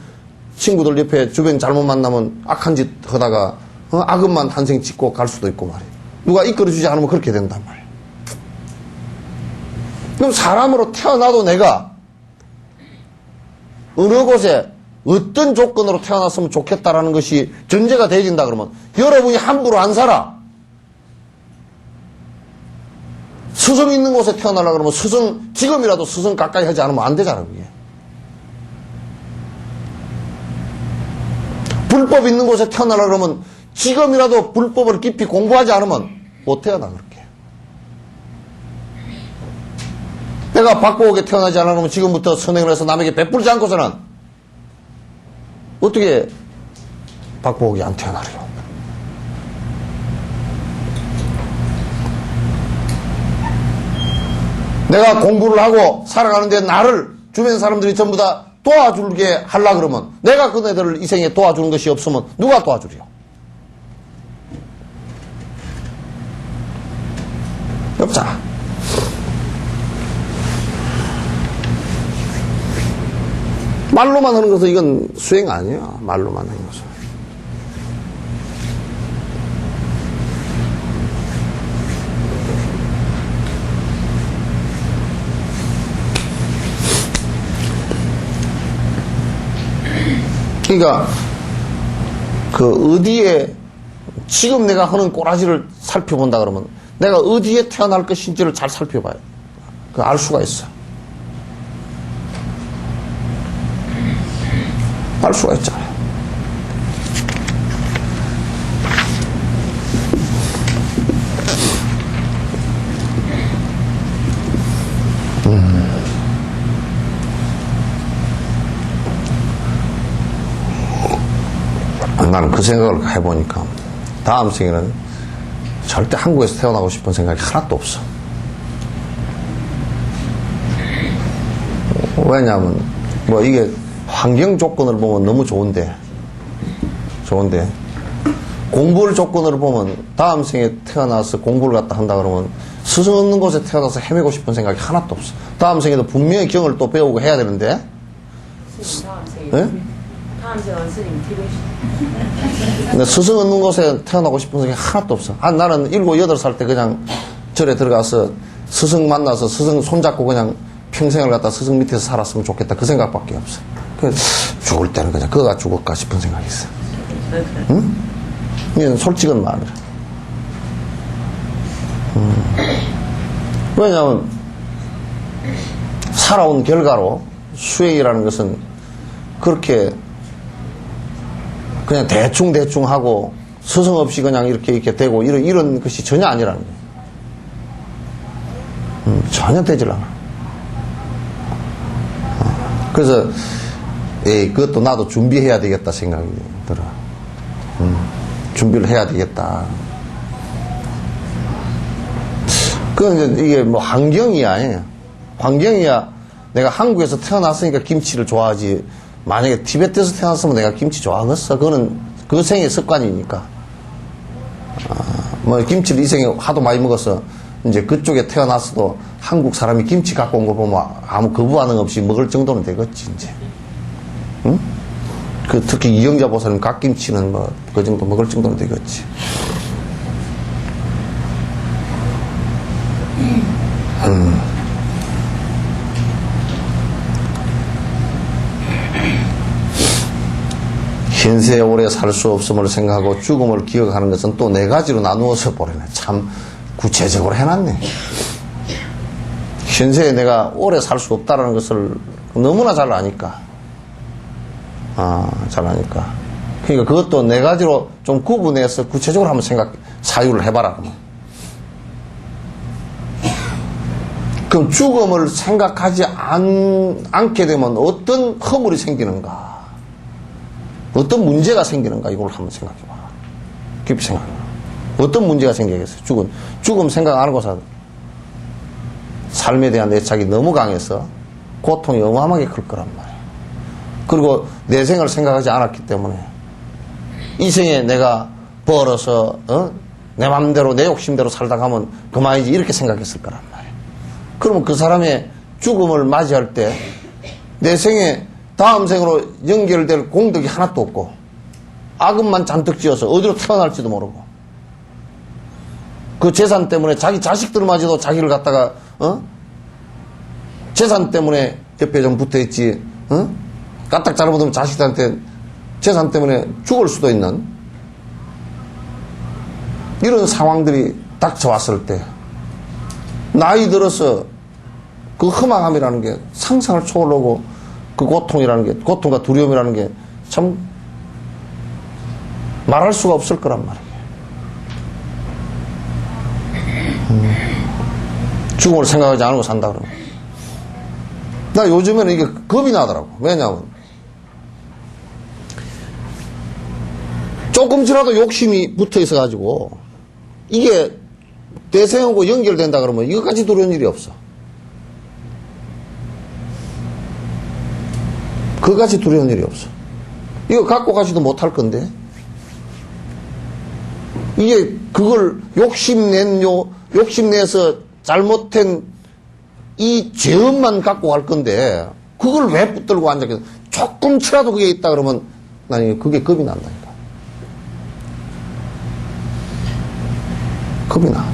친구들 옆에 주변 잘못 만나면 악한 짓 하다가 악업만 한 생 짓고 갈 수도 있고 말이야. 누가 이끌어주지 않으면 그렇게 된단 말이야. 그럼 사람으로 태어나도 내가 어느 곳에 어떤 조건으로 태어났으면 좋겠다라는 것이 전제가 되어진다 그러면 여러분이 함부로 안 살아. 스승 있는 곳에 태어나려고 그러면 지금이라도 스승 가까이 하지 않으면 안 되잖아, 그게. 불법 있는 곳에 태어나려고 그러면 지금이라도 불법을 깊이 공부하지 않으면 못 태어나, 그렇게. 내가 박보옥에 태어나지 않으면 지금부터 선행을 해서 남에게 베풀지 않고서는 어떻게 박보옥이 안 태어나려고. 내가 공부를 하고 살아가는데 나를 주변 사람들이 전부 다 도와주게 하려고 그러면 내가 그네들을 이 생에 도와주는 것이 없으면 누가 도와주려? 없잖아. 말로만 하는 것은 이건 수행 아니야. 말로만 하는 것은. 그러니까 어디에 지금 내가 하는 꼬라지를 살펴본다 그러면 내가 어디에 태어날 것인지를 잘 살펴봐요. 알 수가 있어. 알 수가 있잖아요. 나는 그 생각을 해보니까 다음 생에는 절대 한국에서 태어나고 싶은 생각이 하나도 없어. 왜냐하면 이게 환경 조건을 보면 너무 좋은데 공부를 조건으로 보면 다음 생에 태어나서 공부를 갖다 한다 그러면 스승 없는 곳에 태어나서 헤매고 싶은 생각이 하나도 없어. 다음 생에도 분명히 경을 또 배우고 해야 되는데. 네? 다음 생은 스님 필요시. 근데 스승 없는 곳에 태어나고 싶은 생각이 하나도 없어. 나는 7, 8살 때 그냥 절에 들어가서 스승 만나서 스승 손잡고 그냥 평생을 갖다 스승 밑에서 살았으면 좋겠다. 그 생각밖에 없어. 죽을 때는 그냥 그가 죽을까 싶은 생각이 있어. 응? 이건 솔직한 말이야. 왜냐하면 살아온 결과로 수행이라는 것은 그렇게 그냥 대충 하고 스승 없이 그냥 이렇게 되고 이런 것이 전혀 아니라는 거예요. 전혀 되질 않아. 그래서 그것도 나도 준비해야 되겠다 생각이 들어. 준비를 해야 되겠다. 그건 이게 환경이야. 환경이야. 내가 한국에서 태어났으니까 김치를 좋아하지. 만약에 티베트에서 태어났으면 내가 김치 좋아하겠어. 그거는 그 생의 습관이니까. 김치를 이 생에 하도 많이 먹어서 이제 그쪽에 태어났어도 한국 사람이 김치 갖고 온 거 보면 아무 거부 반응 없이 먹을 정도는 되겠지, 이제. 응? 특히 이영자 보살님 갓김치는 그 정도 먹을 정도는 되겠지. 현세에 오래 살 수 없음을 생각하고 죽음을 기억하는 것은 또 네 가지로 나누어서 보려네. 참 구체적으로 해놨네. 현세에 내가 오래 살 수 없다는 것을 너무나 잘 아니까. 잘 아니까. 그러니까 그것도 네 가지로 좀 구분해서 구체적으로 한번 사유를 해봐라. 그럼 죽음을 생각하지 않게 되면 어떤 허물이 생기는가? 어떤 문제가 생기는가? 이걸 한번 생각해봐라. 깊이 생각해봐라. 어떤 문제가 생기겠어요? 죽음 생각 안 하고서 삶에 대한 애착이 너무 강해서 고통이 어마어마하게 클 거란 말이에요. 그리고 내 생을 생각하지 않았기 때문에 이 생에 내가 벌어서 내 맘대로 내 욕심대로 살다 가면 그만이지 이렇게 생각했을 거란 말이에요. 그러면 그 사람의 죽음을 맞이할 때 내 생에 다음 생으로 연결될 공덕이 하나도 없고 악업만 잔뜩 지어서 어디로 태어날지도 모르고 그 재산 때문에 자기 자식들마저도 자기를 갖다가 재산 때문에 옆에 좀 붙어있지 까딱 잘못하면 자식들한테 재산 때문에 죽을 수도 있는 이런 상황들이 닥쳐왔을 때 나이 들어서 그 허망함이라는 게 상상을 초월하고 그 고통이라는 게 고통과 두려움이라는 게 참 말할 수가 없을 거란 말이에요. 죽음을 생각하지 않고 산다 그러면 나 요즘에는 이게 겁이 나더라고. 왜냐하면 조금이라도 욕심이 붙어 있어 가지고 이게 대생하고 연결된다 그러면 이것까지 두려운 일이 없어. 그것까지 두려운 일이 없어. 이거 갖고 가지도 못할 건데 이게 그걸 욕심내서 잘못된 이 죄업만 갖고 갈 건데 그걸 왜 붙들고 앉아있겠어. 조금치라도 그게 있다 그러면 난 그게 겁이 난다니까. 겁이 나.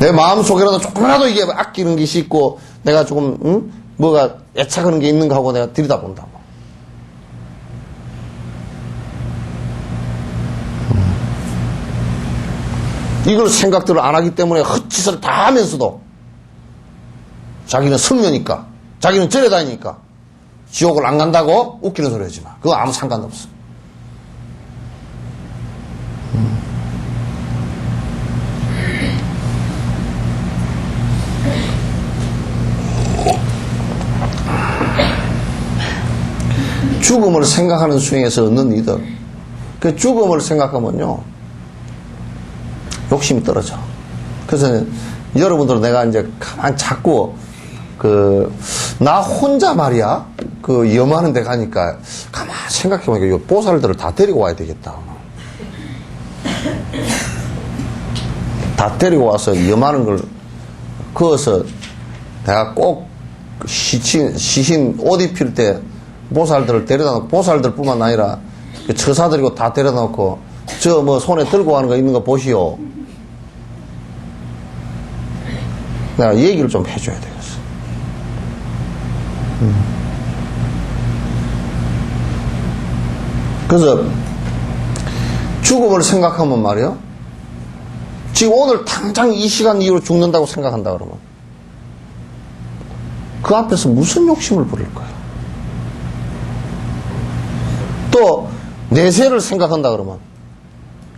내 마음속에라도 조금이라도 이게 아끼는 것이 있고 내가 조금 뭐가 애착하는 게 있는가 하고 내가 들여다본다고. 이걸 생각들을 안 하기 때문에 헛짓을 다 하면서도 자기는 성녀니까 자기는 절에 다니니까 지옥을 안 간다고 웃기는 소리 하지 마. 그거 아무 상관없어. 죽음을 생각하는 수행에서 얻는 이득. 그 죽음을 생각하면요 욕심이 떨어져. 그래서 여러분들 내가 이제 가만 자꾸 나 혼자 말이야 염하는 데 가니까 가만 생각해보니까 이 보살들을 다 데리고 와야 되겠다. 다 데리고 와서 염하는 걸 그어서 내가 꼭 시신 옷 입힐 때 보살들을 데려다 놓고 보살들 뿐만 아니라 처사들이고 다 데려다 놓고 저 뭐 손에 들고 가는 거 있는 거 보시오. 내가 얘기를 좀 해줘야 되겠어. 그래서 죽음을 생각하면 말이요 지금 오늘 당장 이 시간 이후로 죽는다고 생각한다 그러면 그 앞에서 무슨 욕심을 부릴 거야. 또 내세를 생각한다 그러면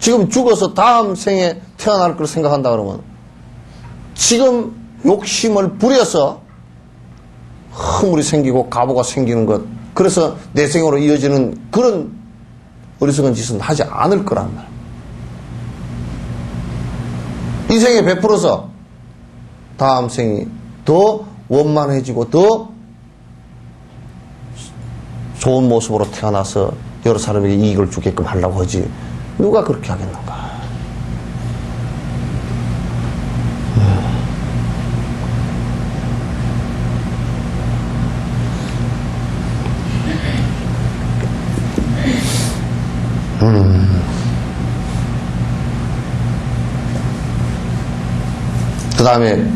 지금 죽어서 다음 생에 태어날 걸 생각한다 그러면 지금 욕심을 부려서 허물이 생기고 가보가 생기는 것 그래서 내생으로 이어지는 그런 어리석은 짓은 하지 않을 거란 말. 이 생에 베풀어서 다음 생이 더 원만해지고 더 좋은 모습으로 태어나서 여러 사람에게 이익을 주게끔 하려고 하지 누가 그렇게 하겠는가. 그 다음에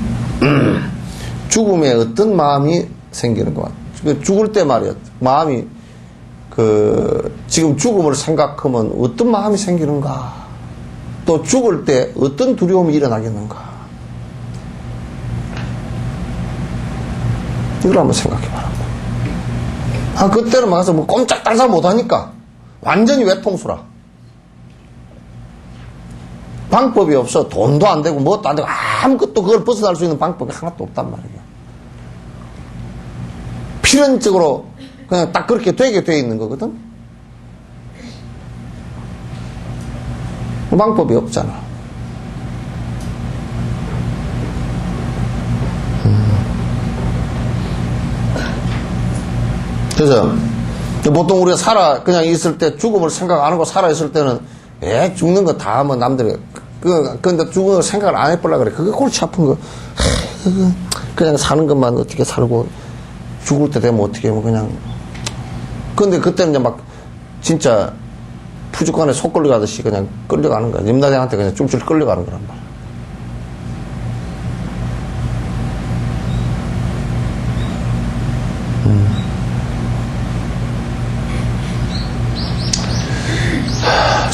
죽음에 어떤 마음이 생기는 것 같아요. 죽을 때 말이야. 마음이 지금 죽음을 생각하면 어떤 마음이 생기는가? 또 죽을 때 어떤 두려움이 일어나겠는가? 이걸 한번 생각해 봐라. 그때는 막아서 뭐 꼼짝달싹 못하니까 완전히 외통수라. 방법이 없어. 돈도 안 되고 뭣도 안 되고 아무것도 그걸 벗어날 수 있는 방법이 하나도 없단 말이야. 필연적으로 그냥 딱 그렇게 되게 돼 있는 거거든. 방법이 없잖아. 그래서 보통 우리가 그냥 있을 때 죽음을 생각 안 하고 살아 있을 때는 죽는 거 다 하면 남들이 근데 죽음을 생각을 안 해보려 그래. 그게 골치 아픈 거. 그냥 사는 것만 어떻게 살고 죽을 때 되면 어떻게 하면 그냥. 근데 그때는 이제 막 진짜 푸죽간에 속 끌려가듯이 그냥 끌려가는 거야. 임나대한테 그냥 쫄쫄 끌려가는 거란 말이야.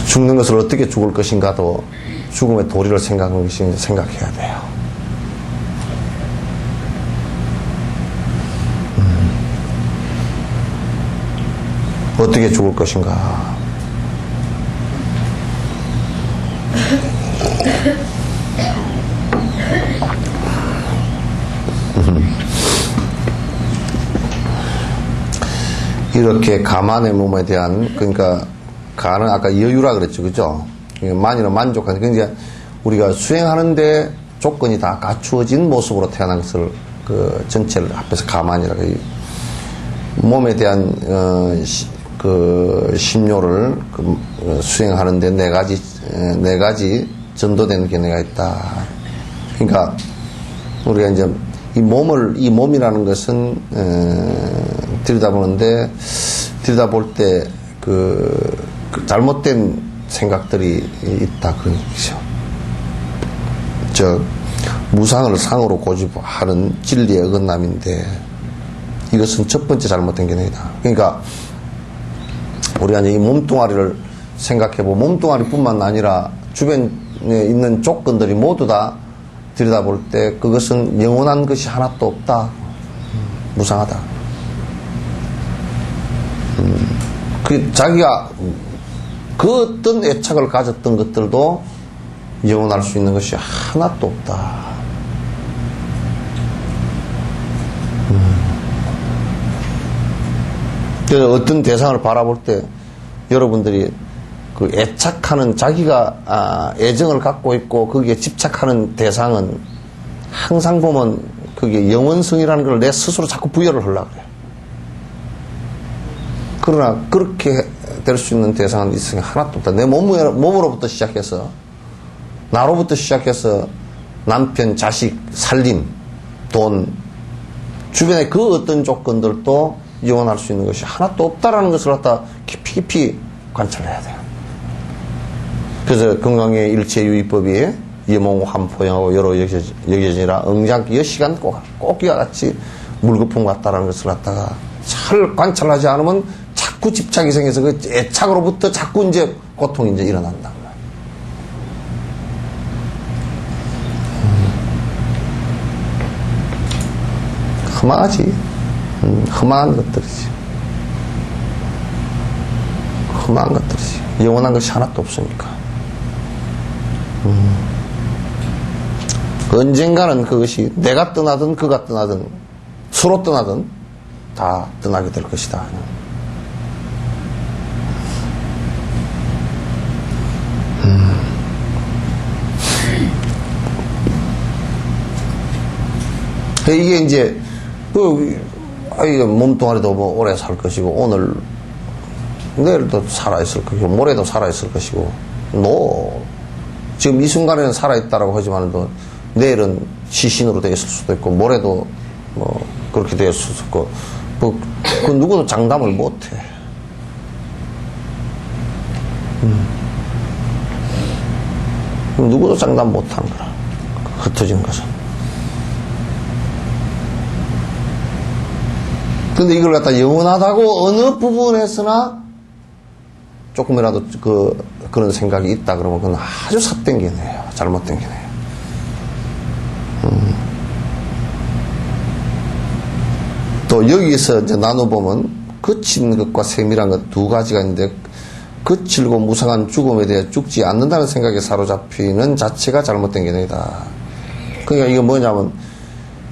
죽는 것을 어떻게 죽을 것인가도 죽음의 도리를 생각하는 것이 생각해야 돼요. 어떻게 죽을 것인가. 이렇게 가만의 몸에 대한, 그러니까 가는 아까 여유라 그랬죠, 그죠? 만일은 만족하는. 그러니까 우리가 수행하는데 조건이 다 갖추어진 모습으로 태어난 것을 전체를 합해서 가만이라고 해요. 몸에 대한 심료를 수행하는데 네 가지 전도되는 견해가 있다. 그러니까 우리가 이제 이 몸이라는 것은 들여다볼 때 잘못된 생각들이 있다 그런 얘기죠. 무상을 상으로 고집하는 진리의 어긋남인데 이것은 첫 번째 잘못된 견해이다. 그러니까 우리가 이제 이 몸뚱아리를 생각해보고 몸뚱아리뿐만 아니라 주변에 있는 조건들이 모두 다 들여다볼 때 그것은 영원한 것이 하나도 없다. 무상하다. 자기가 그 어떤 애착을 가졌던 것들도 영원할 수 있는 것이 하나도 없다. 그래서 어떤 대상을 바라볼 때 여러분들이 그 애착하는 자기가 애정을 갖고 있고 거기에 집착하는 대상은 항상 보면 그게 영원성이라는 걸 내 스스로 자꾸 부여를 하려고 그래요. 그러나 그렇게 될 수 있는 대상은 있으니 하나도 없다. 내 몸으로부터 시작해서 나로부터 시작해서 남편, 자식, 살림, 돈, 주변의 그 어떤 조건들도 영원할 수 있는 것이 하나도 없다라는 것을 갖다 깊이 관찰해야 돼요. 그래서 건강의 일체유의법이 여몽환포영하고 여러 여겨지니라 응장 여시간 꼭기와 같이 물거품 같다라는 것을 갖다가 잘 관찰하지 않으면 자꾸 집착이 생겨서 그 애착으로부터 자꾸 이제 고통이 이제 일어난다. 험하지. 험한 것들이지. 험한 것들이지. 영원한 것이 하나도 없으니까. 언젠가는 그것이 내가 떠나든 그가 떠나든 서로 떠나든 다 떠나게 될 것이다. 이게 이제 몸뚱아리도 뭐 오래 살 것이고 오늘 내일도 살아있을 것이고 모레도 살아있을 것이고 지금 이 순간에는 살아있다라고 하지만도 내일은 시신으로 되어 있을 수도 있고 모레도 뭐 그렇게 되어 있을 수도 있고 그 누구도 장담을 못해. 누구도 장담 못하는 거라. 흩어진 것은. 근데 이걸 갖다 영원하다고 어느 부분에서나 조금이라도 그런 생각이 있다 그러면 그건 아주 삿된 게네요. 잘못된 게네요. 또 여기서 이제 나눠보면 거친 것과 세밀한 것 두 가지가 있는데 거칠고 무상한 죽음에 대해 죽지 않는다는 생각에 사로잡히는 자체가 잘못된 개념이다. 그러니까 이게 뭐냐면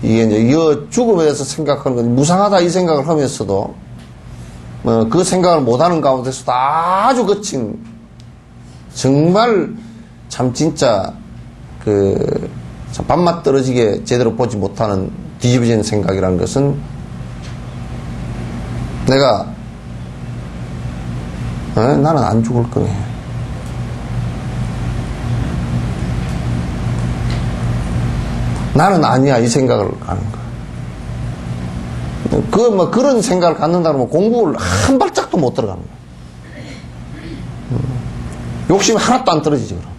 이게 이제 이 죽음에 대해서 생각하는 건 무상하다 이 생각을 하면서도 그 생각을 못하는 가운데서도 아주 거친 정말 참 진짜 밥맛 떨어지게 제대로 보지 못하는 뒤집어진 생각이라는 것은 내가 나는 안 죽을 거네. 나는 아니야 이 생각을 하는 거야. 그런 생각을 갖는다 그러면 공부를 한 발짝도 못 들어가는 거야. 욕심이 하나도 안 떨어지지 그럼.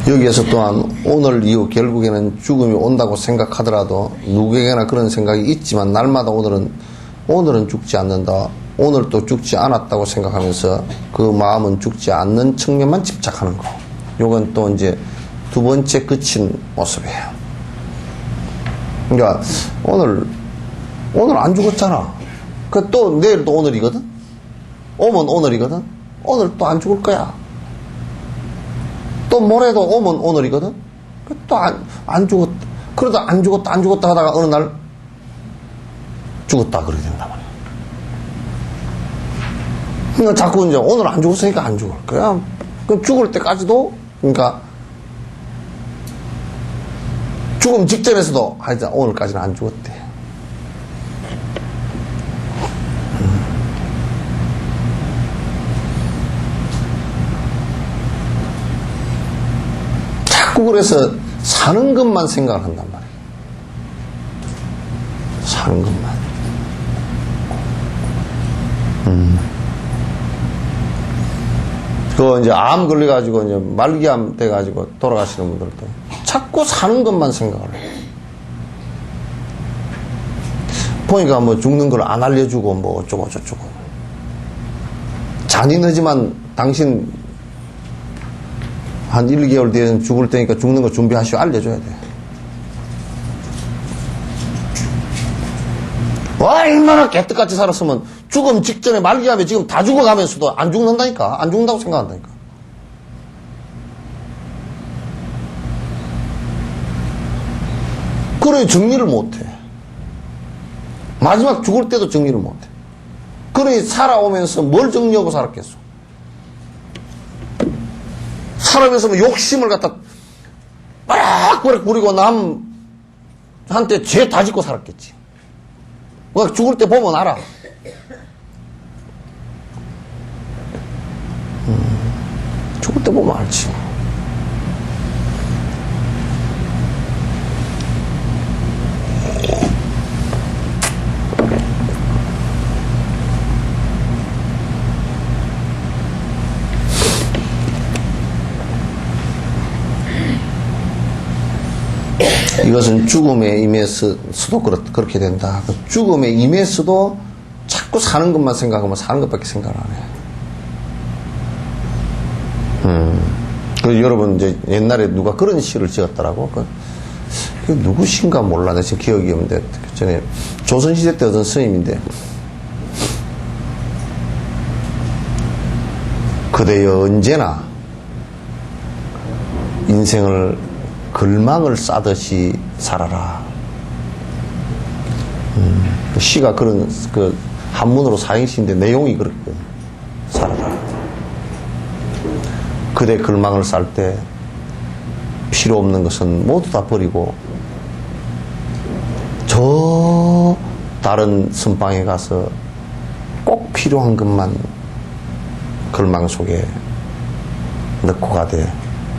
여기에서 또한 오늘 이후 결국에는 죽음이 온다고 생각하더라도 누구에게나 그런 생각이 있지만 날마다 오늘은 죽지 않는다. 오늘 또 죽지 않았다고 생각하면서 그 마음은 죽지 않는 측면만 집착하는 거. 요건 또 이제 두 번째 끝인 모습이에요. 그러니까 오늘 안 죽었잖아. 그 또 내일 또 오늘이거든. 오면 오늘이거든. 오늘 또 안 죽을 거야. 또 모레도 오면 오늘이거든? 또 안 죽었다. 그러다 안 죽었다 하다가 어느 날 죽었다 그래야 된단 말이야. 그러니까 자꾸 이제 오늘 안 죽었으니까 안 죽을 거야. 그럼 죽을 때까지도, 그러니까 죽음 직전에서도 하여튼 오늘까지는 안 죽었대. 그래서 사는 것만 생각을 한단 말이에요. 사는 것만. 그 이제 암 걸려가지고 이제 말기암 돼가지고 돌아가시는 분들도 자꾸 사는 것만 생각을 해요. 보니까 뭐 죽는 걸 안 알려주고 뭐 어쩌고 저쩌고. 잔인하지만 당신 한 1, 2개월 뒤에는 죽을 테니까 죽는 거 준비하시오 알려줘야 돼. 얼마나 개떡같이 살았으면 죽음 직전에 말기암에 지금 다 죽어가면서도 안 죽는다니까. 안 죽는다고 생각한다니까. 그래 정리를 못해. 마지막 죽을 때도 정리를 못해. 그래 살아오면서 뭘 정리하고 살았겠어. 살아면서 뭐 욕심을 갖다 빡빡 부리고 남한테 죄 다 짓고 살았겠지. 죽을 때 보면 알아. 죽을 때 보면 알지. 이것은 죽음에 임해서도 그렇게 된다. 죽음에 임해서도 자꾸 사는 것만 생각하면 사는 것밖에 생각을 안 해. 그래서 여러분 이제 옛날에 누가 그런 시를 지었더라고. 그 누구신가 몰라. 내가 지금 기억이 없는데 그 전에 조선시대 때 어떤 스님인데 그대여 언제나 인생을 글망을 싸듯이 살아라. 시가 그런 한문으로 사행시인데 내용이 그렇거든. 살아라. 그대 글망을 쌀 때 필요 없는 것은 모두 다 버리고 저 다른 선방에 가서 꼭 필요한 것만 글망 속에 넣고 가되.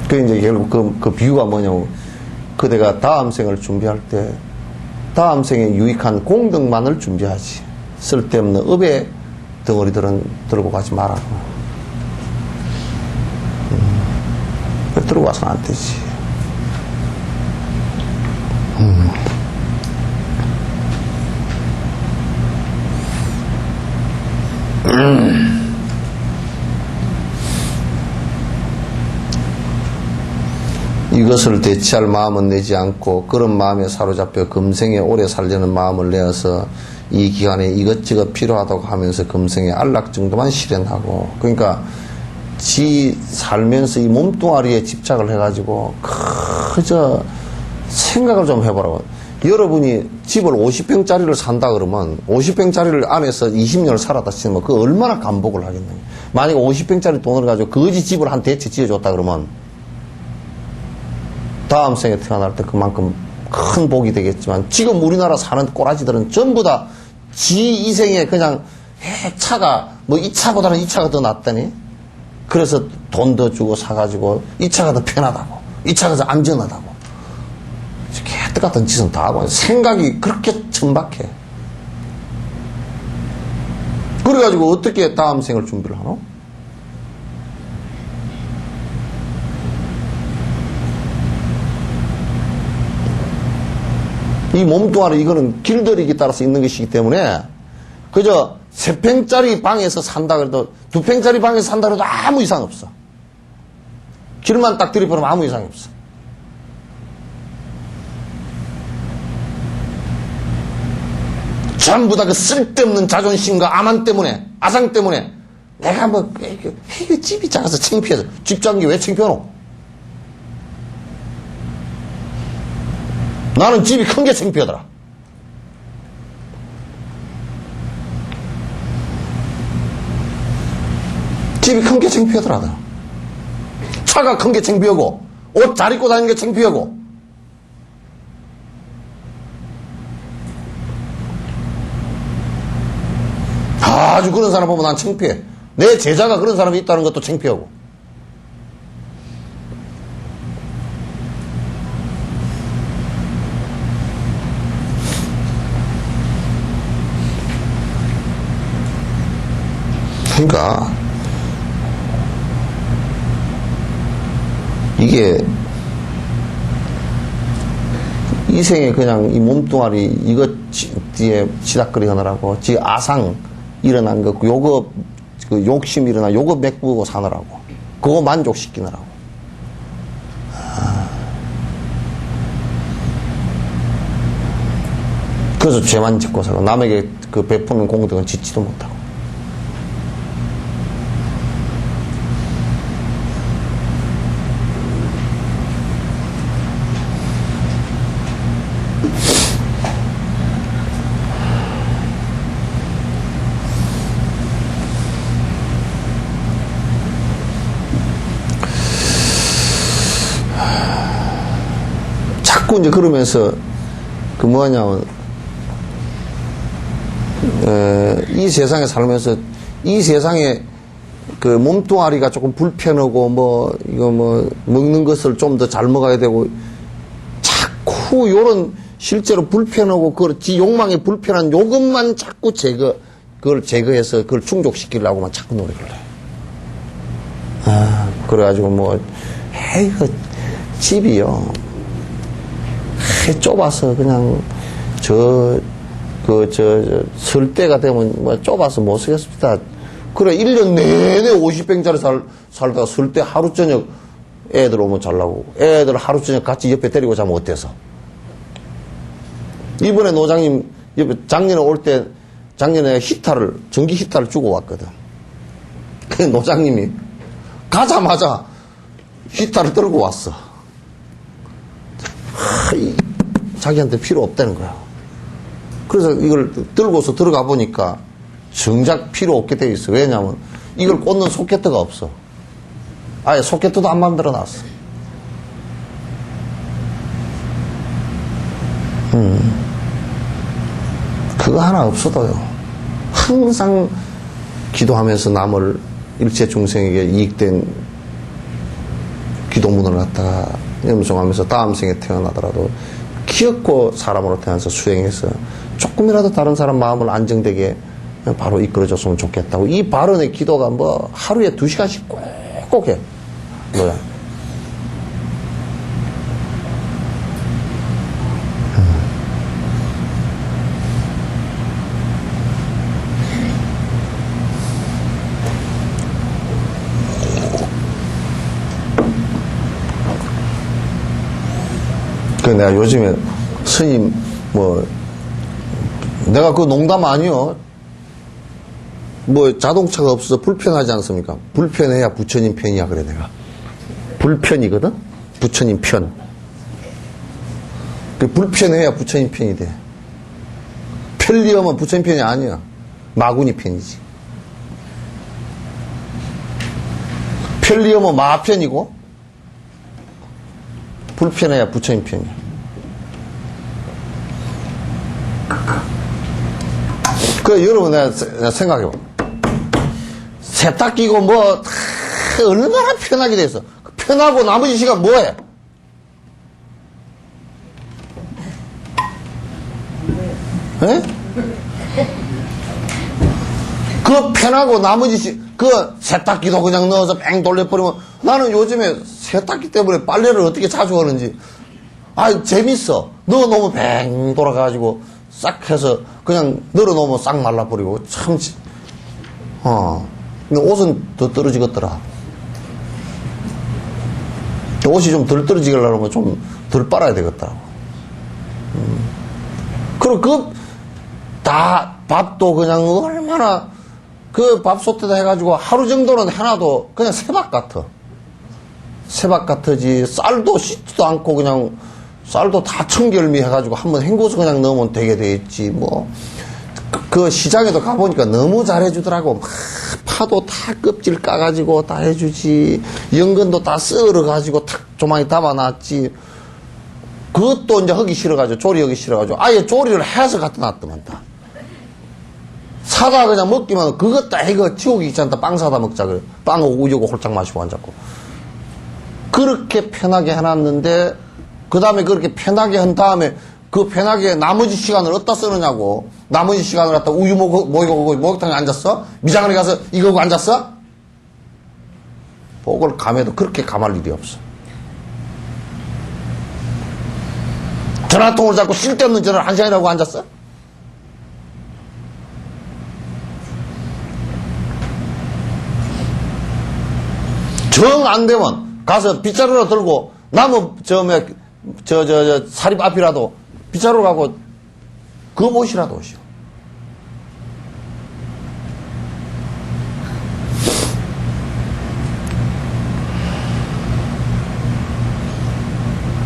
그 이제 결국 그 비유가 뭐냐고. 그대가 다음 생을 준비할 때 다음 생에 유익한 공덕만을 준비하지. 쓸데없는 업에 덩어리들은 들고 가지 마라. 들고 가서는 안 되지. 이것을 대체할 마음은 내지 않고 그런 마음에 사로잡혀 금생에 오래 살려는 마음을 내어서 이 기간에 이것저것 필요하다고 하면서 금생에 안락 정도만 실현하고, 그러니까 지 살면서 이 몸뚱아리에 집착을 해가지고 그저 생각을 좀 해보라고. 여러분이 집을 50평짜리를 산다 그러면 50평짜리를 안에서 20년을 살았다 치면 그 얼마나 감복을 하겠느냐. 만약에 50평짜리 돈을 가지고 거지 집을 한 대체 지어줬다 그러면 다음 생에 태어날 때 그만큼 큰 복이 되겠지만, 지금 우리나라 사는 꼬라지들은 전부 다 지 이생에 그냥 차가 뭐 이 차보다는 이 차가 더 낫다니, 그래서 돈 더 주고 사가지고 이 차가 더 편하다고, 이 차가 더 안전하다고 개떡 같은 짓은 다 하고, 생각이 그렇게 천박해. 그래가지고 어떻게 다음 생을 준비를 하노? 이 몸뚱아리 이거는 길들이기 따라서 있는 것이기 때문에 그저 3평짜리 방에서 산다 그래도 2평짜리 방에서 산다 그래도 아무 이상 없어. 길만 딱 들이보면 아무 이상이 없어. 전부 다 그 쓸데없는 자존심과 아만 때문에, 아상 때문에 내가 뭐 이거 집이 작아서 창피해서, 집 작은 게 왜 창피하노? 나는 집이 큰 게 창피하더라. 집이 큰 게 창피하더라. 차가 큰 게 창피하고, 옷 잘 입고 다니는 게 창피하고. 아주 그런 사람 보면 난 창피해. 내 제자가 그런 사람이 있다는 것도 창피하고. 그러니까 이게 이 생에 그냥 이 몸뚱아리 이것 뒤에 치닥거리 하느라고, 지 아상 일어난 거, 요거 그 욕심 일어나 요거 메꾸고 사느라고, 그거 만족시키느라고. 그래서 죄만 짓고 살고, 남에게 그 베푸는 공덕은 짓지도 못하고. 자꾸 이제 그러면서 그 뭐냐면 이 세상에 살면서 이 세상에 그 몸뚱아리가 조금 불편하고 뭐 이거 뭐 먹는 것을 좀 더 잘 먹어야 되고, 자꾸 요런 실제로 불편하고 지 욕망에 불편한 요것만 자꾸 그걸 제거해서 그걸 충족시키려고만 자꾸 노력을 해. 그래가지고 뭐 이거 집이요 좁아서 그냥 설 때가 되면 뭐 좁아서 못 쓰겠습니다. 그래 1년 내내 50평짜리 살다가 설 때 하루 저녁 애들 오면 잘라고, 애들 하루 저녁 같이 옆에 데리고 자면 어때서? 이번에 노장님 옆에 작년에 올 때 작년에 전기 히터를 주고 왔거든. 그 노장님이 가자마자 히터를 들고 왔어. 자기한테 필요 없다는 거야. 그래서 이걸 들고서 들어가 보니까 정작 필요 없게 돼 있어. 왜냐면 이걸 꽂는 소켓트가 없어. 아예 소켓트도 안 만들어 놨어. 그거 하나 없어도요, 항상 기도하면서 남을 일체 중생에게 이익된 기도문을 갖다가 염송하면서 다음 생에 태어나더라도 기엽고 사람으로 태어나서 수행해서 조금이라도 다른 사람 마음을 안정되게 바로 이끌어줬으면 좋겠다고. 이 발언의 기도가 뭐 하루에 2시간씩 꼭 해. 뭐야. 그 내가 요즘에 스님 뭐 내가 그 농담 아니요. 뭐 자동차가 없어서 불편하지 않습니까? 불편해야 부처님 편이야 그래 내가. 불편이거든? 부처님 편. 그 불편해야 부처님 편이 돼. 편리하면 부처님 편이 아니야. 마구니 편이지. 편리하면 마 편이고 불편해야 부처님 편이야. 그 여러분 내가 생각해봐. 세탁기고 뭐 얼마나 편하게 돼있어. 편하고 나머지 시간 뭐해? 에? 그 편하고 나머지 그 세탁기도 그냥 넣어서 뺑 돌려버리면 나는 요즘에 세탁기 때문에 빨래를 어떻게 자주 하는지 재밌어. 넣어놓으면 뱅 돌아가가지고 싹 해서 그냥 널어놓으면 싹 말라버리고 근데 옷은 더 떨어지겠더라. 옷이 좀 덜 떨어지려면 좀 덜 빨아야 되겠더라고. 그리고 다 밥도 그냥 얼마나 그 밥솥에다 해가지고 하루 정도는 해놔도 그냥 새밥 같아. 새밥 같으지. 쌀도 씻지도 않고 그냥 쌀도 다 청결미 해가지고 한번 헹궈서 그냥 넣으면 되게 돼 있지. 뭐 그 시장에도 가보니까 너무 잘해주더라고. 막 파도 다 껍질 까가지고 다 해주지. 연근도 다 썰어가지고 탁 조망이 담아놨지. 그것도 이제 하기 싫어가지고 조리하기 싫어가지고 아예 조리를 해서 갖다 놨더만 다. 사다 그냥 먹기만 그것 다 이거 지옥이 귀찮다. 빵 사다 먹자 그래. 빵하고 우유고 홀짝 마시고 앉았고. 그렇게 편하게 해놨는데 그 다음에 그렇게 편하게 한 다음에 그 편하게 나머지 시간을 어디다 쓰느냐고. 나머지 시간을 갖다 우유 먹이고 목욕탕에 앉았어? 미장원에 가서 이거 하고 앉았어? 복을 감해도 그렇게 감할 일이 없어. 전화통을 잡고 쓸데없는 전화를 1시간이나 하고 앉았어? 정 안 되면 가서 빗자루로 들고 나무 사립 앞이라도 빗자루 가고 그 못이라도 오시오.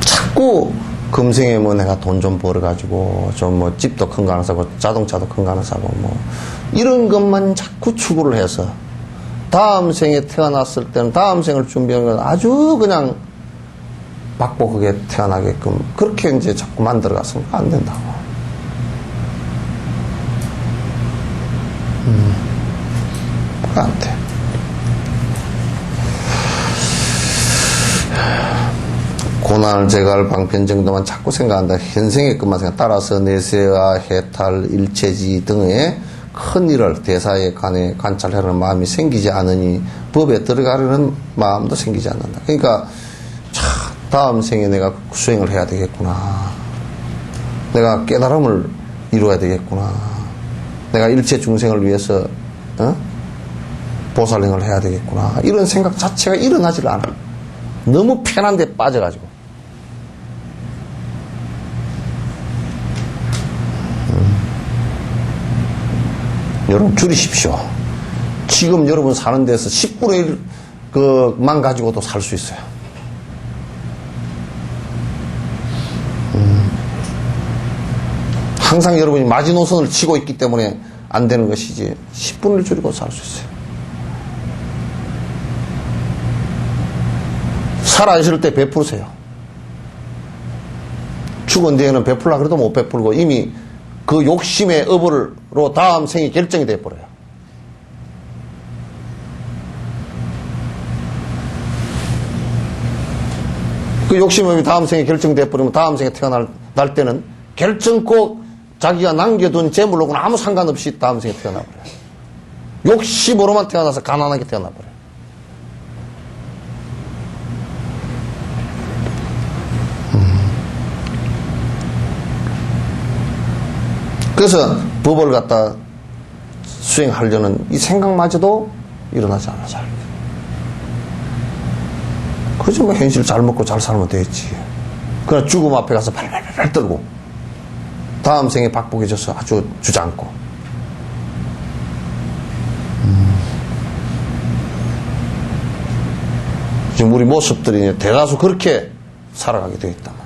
자꾸 금생에 뭐 내가 돈 좀 벌어가지고 좀 뭐 집도 큰 거 하나 사고 자동차도 큰 거 하나 사고 뭐 이런 것만 자꾸 추구를 해서 다음 생에 태어났을 때는 다음 생을 준비하는 건 아주 그냥 박복하게 태어나게끔 그렇게 이제 자꾸 만들어가서는 안 된다고. 안 돼. 고난을 제거할 방편 정도만 자꾸 생각한다. 현생의 것만 생각. 따라서 내세와 해탈, 일체지 등의 큰 일을 대사에 관해 관찰하려는 마음이 생기지 않으니 법에 들어가려는 마음도 생기지 않는다. 그러니까 다음 생에 내가 수행을 해야 되겠구나. 내가 깨달음을 이루어야 되겠구나. 내가 일체 중생을 위해서 보살행을 해야 되겠구나. 이런 생각 자체가 일어나질 않아. 너무 편한 데 빠져가지고. 여러분 줄이십시오. 지금 여러분 사는 데서 10분의 1 그만 가지고도 살 수 있어요. 항상 여러분이 마지노선을 치고 있기 때문에 안 되는 것이지 10분을 줄이고 살 수 있어요. 살아있을 때 베푸세요. 죽은 뒤에는 베풀라 그래도 못 베풀고 이미 그 욕심의 업으로 다음 생이 결정이 돼버려요. 그 욕심의 업이 다음 생에 결정돼버리면 다음 생에 태어날 때는 결정코 자기가 남겨둔 재물로는 아무 상관없이 다음 생에 태어나버려요. 욕심으로만 태어나서 가난하게 태어나버려요. 그래서 법을 갖다 수행하려는 이 생각마저도 일어나지 않아, 잘. 그저 뭐 현실 잘 먹고 잘 살면 되지. 그러나 죽음 앞에 가서 발발발 떨고, 다음 생에 박복해져서 아주 주저앉고. 지금 우리 모습들이 대다수 그렇게 살아가게 되어 있단 말이에요.